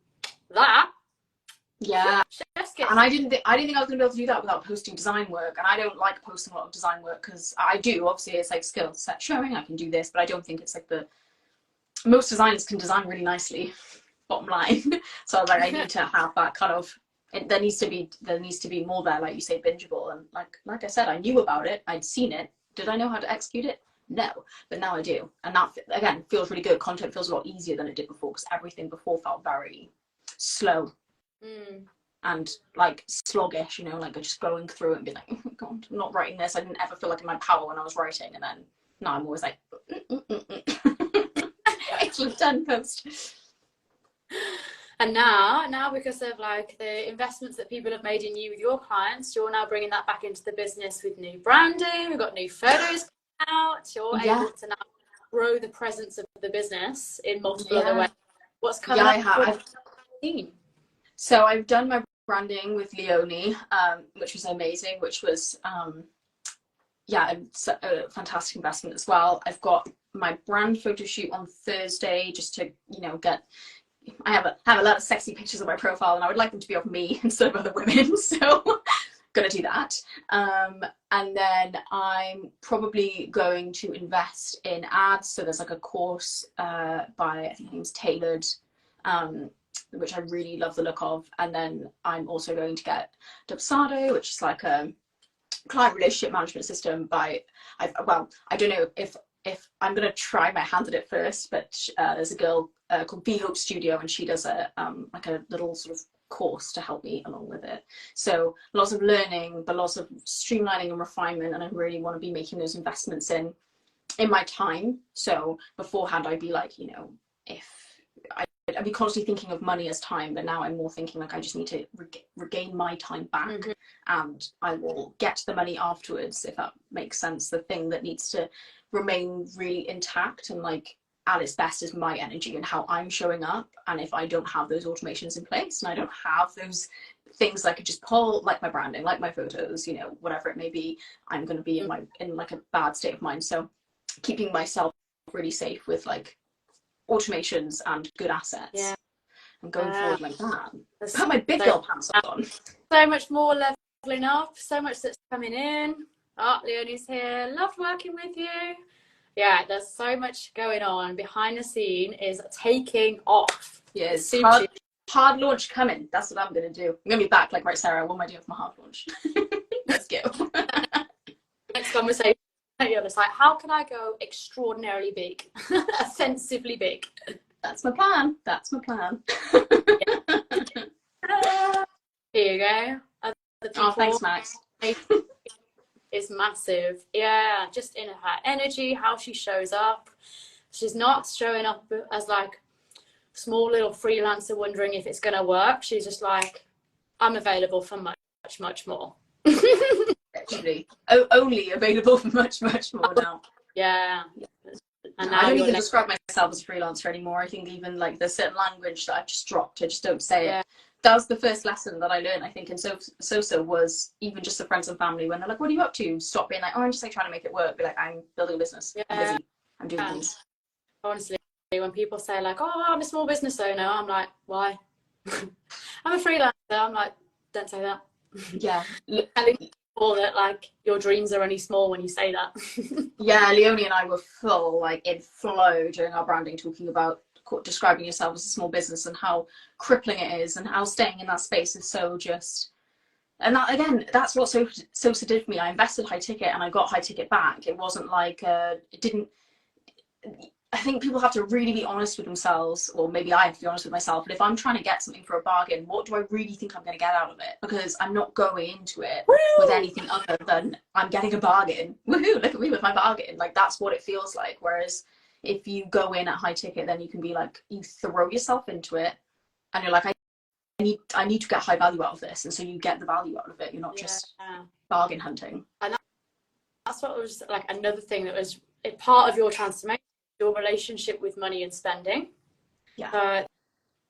B: and I didn't think I was going to be able to do that without posting design work. And I don't like posting a lot of design work, because I do, obviously it's like skill set showing, I can do this, but I don't think it's like most designers can design really nicely, bottom line. So I was like, I need to have that kind of, there needs to be more there, like you say, bingeable. And like I said, I knew about it, I'd seen it. Did I know how to execute it? No, but now I do. And that, again, feels really good. Content feels a lot easier than it did before, because everything before felt very slow and like sluggish, like just going through it and be like, oh God, I'm not writing this. I didn't ever feel like in my power when I was writing. And then now I'm always like, excellent done, post.
A: And now because of like the investments that people have made in you with your clients, you're now bringing that back into the business with new branding. We've got new photos out. You're able to now grow the presence of the business in multiple other ways. What's coming up?
B: So I've done my branding with Leonie, which was amazing, which was a fantastic investment as well. I've got my brand photo shoot on Thursday, just to I have a lot of sexy pictures on my profile, and I would like them to be of me instead of other women, so gonna do that. And then I'm probably going to invest in ads. So there's like a course by, I think her name's Tailored, which I really love the look of. And then I'm also going to get Dubsado, which is like a client relationship management system I don't know if I'm going to try my hand at it first, but there's a girl called Hope Studio, and she does a little sort of course to help me along with it. So lots of learning, but lots of streamlining and refinement, and I really want to be making those investments in my time. So beforehand I'd be like, I'd be constantly thinking of money as time, but now I'm more thinking like I just need to regain my time back, and I will get the money afterwards, if that makes sense. The thing that needs to remain really intact and like at its best is my energy and how I'm showing up. And if I don't have those automations in place, and I don't have those things I could just pull, like my branding, like my photos, whatever it may be, I'm going to be in like a bad state of mind. So keeping myself really safe with like automations and good assets, and going forward like that. Put my big girl pants on.
A: So much more leveling up, so much that's coming in. Leonie's here. Loved working with you. Yeah, there's so much going on. Behind the scene is taking off.
B: Yes, hard launch coming. That's what I'm going to do. I'm going to be back like, right, Sarah, what am I doing for my hard launch? Let's go.
A: Next conversation you're just like, how can I go extraordinarily big, offensively big?
B: That's my plan. That's my plan.
A: Here you go. Other people,
B: Oh, thanks, Max.
A: is massive. Yeah, just in her energy, how she shows up. She's not showing up as like small little freelancer wondering if it's gonna work. She's just like, I'm available for much, much more.
B: Actually, only available for much, much more now.
A: Yeah. And
B: I don't even describe myself as a freelancer anymore. I think even like there's certain language that I've just dropped. I just don't say it. That was the first lesson that I learned, I think, in SOSA was even just the friends and family when they're like, what are you up to? Stop being like, oh, I'm just like trying to make it work. Be like, I'm building a business. I'm busy. I'm doing things.
A: Honestly, when people say like, oh, I'm a small business owner, I'm like, why? I'm a freelancer. I'm like, don't say that.
B: Yeah.
A: Or that like your dreams are only small when you say that.
B: Yeah, Leonie and I were full, like in flow during our branding, talking about describing yourself as a small business and how crippling it is and how staying in that space is so just. And that, again, that's what SOSA did for me. I invested high ticket and I got high ticket back. It wasn't like, it didn't, I think people have to really be honest with themselves, or maybe I have to be honest with myself. But if I'm trying to get something for a bargain, what do I really think I'm going to get out of it? Because I'm not going into it with anything other than I'm getting a bargain. Woohoo, look at me with my bargain. Like, that's what it feels like. Whereas if you go in at high ticket, then you can be like, you throw yourself into it and you're like, I need to get high value out of this. And so you get the value out of it. You're not just bargain hunting.
A: And that's what was like another thing that was part of your transformation, your relationship with money and spending.
B: Yeah.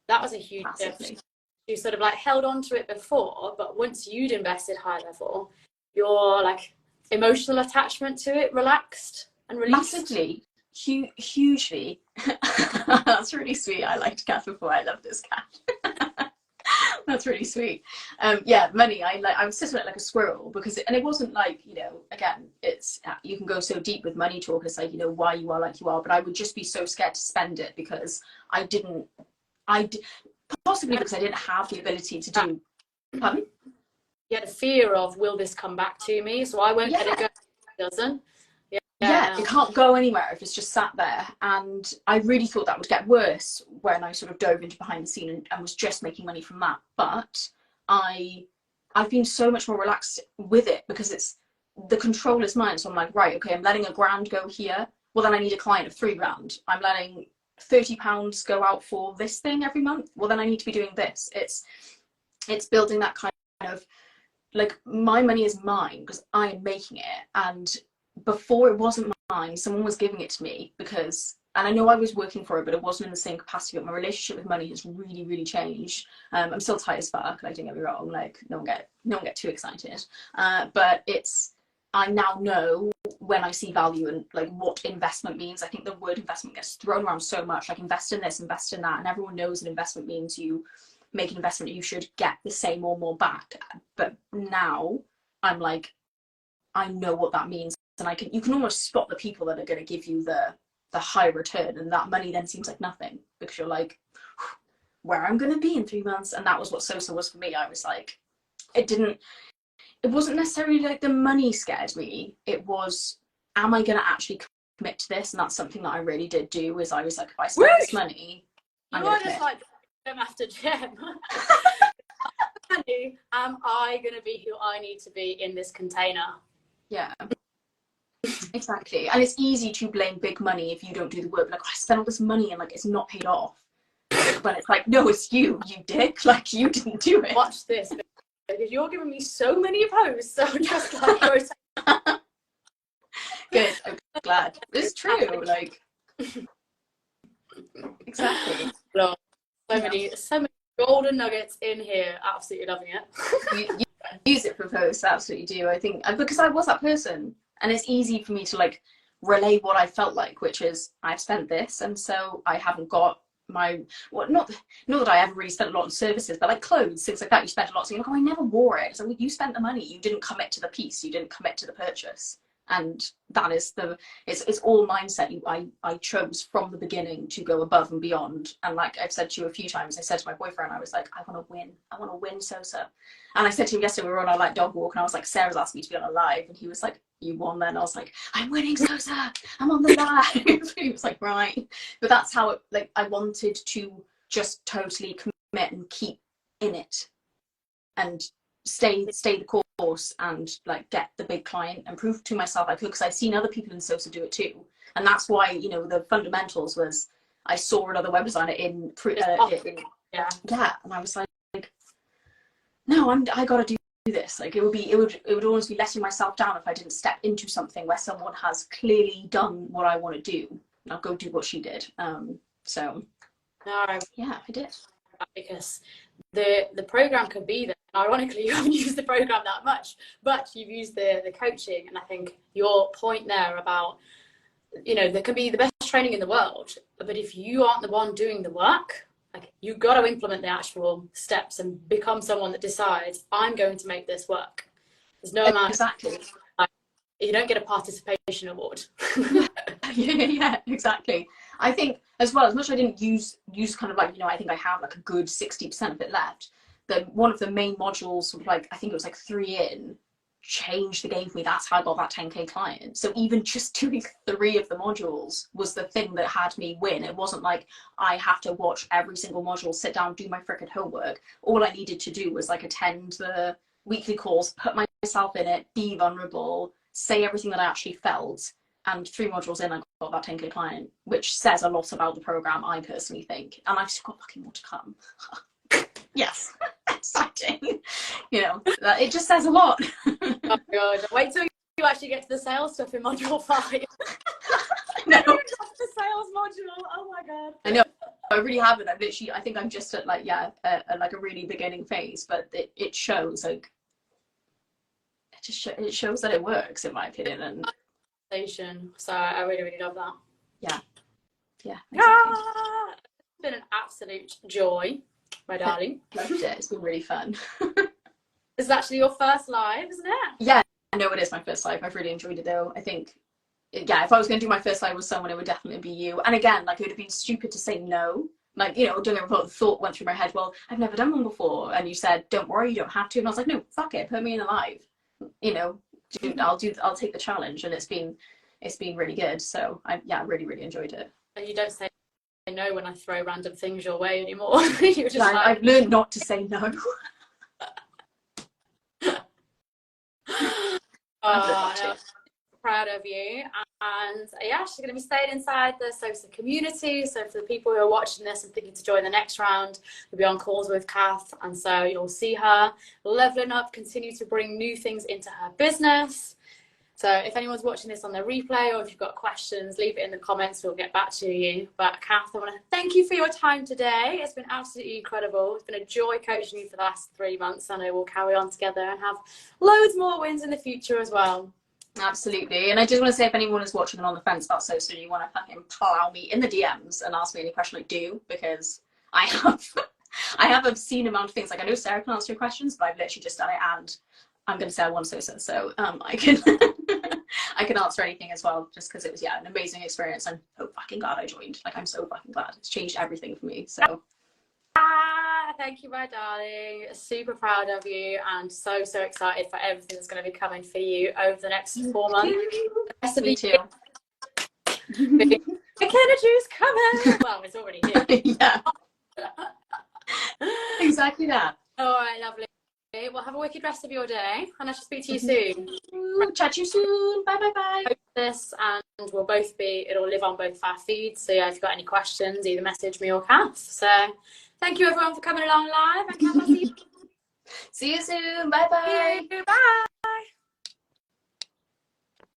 A: That was a huge shift. You sort of like held on to it before, but once you'd invested high level, your like emotional attachment to it relaxed and released.
B: Massively. Hugely. That's really sweet. I liked Kath before. I love this Kath. That's really sweet. Yeah, money. I was sitting on it like a squirrel because it wasn't like, you know, again, it's, you can go so deep with money talk. It's like, you know, why you are like you are, but I would just be so scared to spend it because possibly because I didn't have the ability to do. Pardon?
A: You had a fear of, will this come back to me? So I won't let it go if it doesn't.
B: Yeah, it can't go anywhere if it's just sat there. And I really thought that would get worse when I sort of dove into behind the scene and was just making money from that. But I've been so much more relaxed with it because it's the control is mine. So I'm like, right, okay, I'm letting £1,000 go here. Well, then I need a client of £3,000. I'm letting £30 go out for this thing every month. Well, then I need to be doing this. It's building that kind of like, my money is mine because I am making it. And before it wasn't mine, someone was giving it to me because, and I know I was working for it, but it wasn't in the same capacity. But my relationship with money has really, really changed. I'm still tight as fuck, like, don't get me wrong, like, no one get too excited. But I now know when I see value and like what investment means. I think the word investment gets thrown around so much, like invest in this, invest in that, and everyone knows an investment means you make an investment, you should get the same or more back. But now I'm like, I know what that means. And you can almost spot the people that are going to give you the high return, and that money then seems like nothing because you're like, where I'm going to be in 3 months. And that was what SOSA was for me. I was like, it wasn't necessarily like the money scared me. It was, am I going to actually commit to this? And that's something that I really did do. Is I was like, if I spend this money, I'm going to commit. Like
A: gym after gym. Am I going to be who I need to be in this container?
B: Yeah. Exactly. And it's easy to blame big money if you don't do the work. Like, oh, I spent all this money and like it's not paid off. But it's like, no, it's you dick. Like, you didn't do it.
A: Watch this, because you're giving me so many posts. So just like
B: good. I'm glad. It's true. Like, exactly.
A: So many golden nuggets in here. Absolutely loving it.
B: You use it for posts. Absolutely do. I think because I was that person. And it's easy for me to like relay what I felt like, which is I've spent this, and so I haven't got my, well, not that I ever really spent a lot on services, but like clothes, things like that, you spent a lot. So you're like, oh, I never wore it. So you spent the money, you didn't commit to the piece, you didn't commit to the purchase. And that is it's all mindset. I chose from the beginning to go above and beyond. And like I've said to you a few times, I said to my boyfriend, I was like, I want to win SOSA. And I said to him yesterday, we were on our like dog walk, and I was like, Sarah's asked me to be on a live, and he was like, you won then? I was like, I'm winning SOSA, I'm on the live. He was like, right. But that's how it, like, I wanted to just totally commit and keep in it and stay the course and like get the big client and prove to myself I could, because I'd seen other people in SOSA do it too. And that's why, you know, the fundamentals was I saw another web designer yeah, and I was like, no, I gotta do this. Like it would almost be letting myself down if I didn't step into something where someone has clearly done what I want to do. And I'll go do what she did. So
A: no,
B: yeah, I did.
A: Because the program can be there. Ironically, you haven't used the program that much, but you've used the coaching. And I think your point there about, you know, there can be the best training in the world, but if you aren't the one doing the work, like, you've got to implement the actual steps and become someone that decides, I'm going to make this work. There's no amount.
B: Exactly.
A: You don't get a participation award.
B: Yeah, exactly. I think as well, as much as I didn't use kind of like, you know, I think I have like a good 60% of it left. One of the main modules, sort of like, I think it was like 3 in, changed the game for me. That's how I got that 10K client. So even just doing 3 of the modules was the thing that had me win. It wasn't like I have to watch every single module, sit down, do my frickin' homework. All I needed to do was like attend the weekly calls, put myself in it, be vulnerable, say everything that I actually felt. And 3 modules in, I got that 10K client, which says a lot about the program, I personally think. And I've still got fucking more to come. Yes, exciting. You know, it just says a lot.
A: Oh god, wait till you actually get to the sales stuff in module 5.
B: No.
A: The sales module, oh my god.
B: I know, I really haven't. I think I'm just at like, yeah, like a really beginning phase, but it shows like, it shows that it works, in my opinion. And
A: so I really love that.
B: Yeah exactly.
A: It's been an absolute joy, my darling.
B: Loved it. It's been really fun.
A: This is actually your first live, isn't it?
B: Yeah, I know it is my first live. I've really enjoyed it though. I think, yeah, if I was going to do my first live with someone, it would definitely be you. And again, like, it would have been stupid to say no. Like, you know, doing a report, the thought went through my head, well, I've never done one before. And you said, don't worry, you don't have to. And I was like, no, fuck it, put me in a live. You know, I'll take the challenge. And it's been really good. So I really enjoyed it.
A: And you don't say no when I throw random things your way anymore. You're just like,
B: I've learned not to say no.
A: No, proud of you. And yeah, she's going to be staying inside the SOSA community. So for the people who are watching this and thinking to join the next round, we'll be on calls with Kath. And so you'll see her leveling up, continue to bring new things into her business. So if anyone's watching this on the replay, or if you've got questions, leave it in the comments. We'll get back to you. But Kath, I want to thank you for your time today. It's been absolutely incredible. It's been a joy coaching you for the last 3 months. I know we'll carry on together and have loads more wins in the future as well.
B: Absolutely. And I just want to say, if anyone is watching and on the fence about SOSA, you want to fucking plow me in the DMs and ask me any question, like, do, because I have obscene amount of things. Like, I know Sarah can answer your questions, but I've literally just done it, and I'm going to say I won SOSA, so I can I can answer anything as well, just because it was, yeah, an amazing experience. I'm so fucking glad I joined. Like, I'm so fucking glad. It's changed everything for me. So
A: thank you, my darling. Super proud of you, and so excited for everything that's going to be coming for you over the next 4 months.
B: Me too.
A: McKenna juice coming. Well, it's already here.
B: Yeah. Exactly that.
A: All right, lovely. Well, have a wicked rest of your day, and I shall speak to you soon.
B: Chat to you soon. Bye, bye, bye.
A: This, and it'll live on both our feeds. So yeah, if you've got any questions, either message me or Kath. So thank you everyone for coming along live, and Kath, I'll see you.
B: See you soon. Bye, bye.
A: Bye.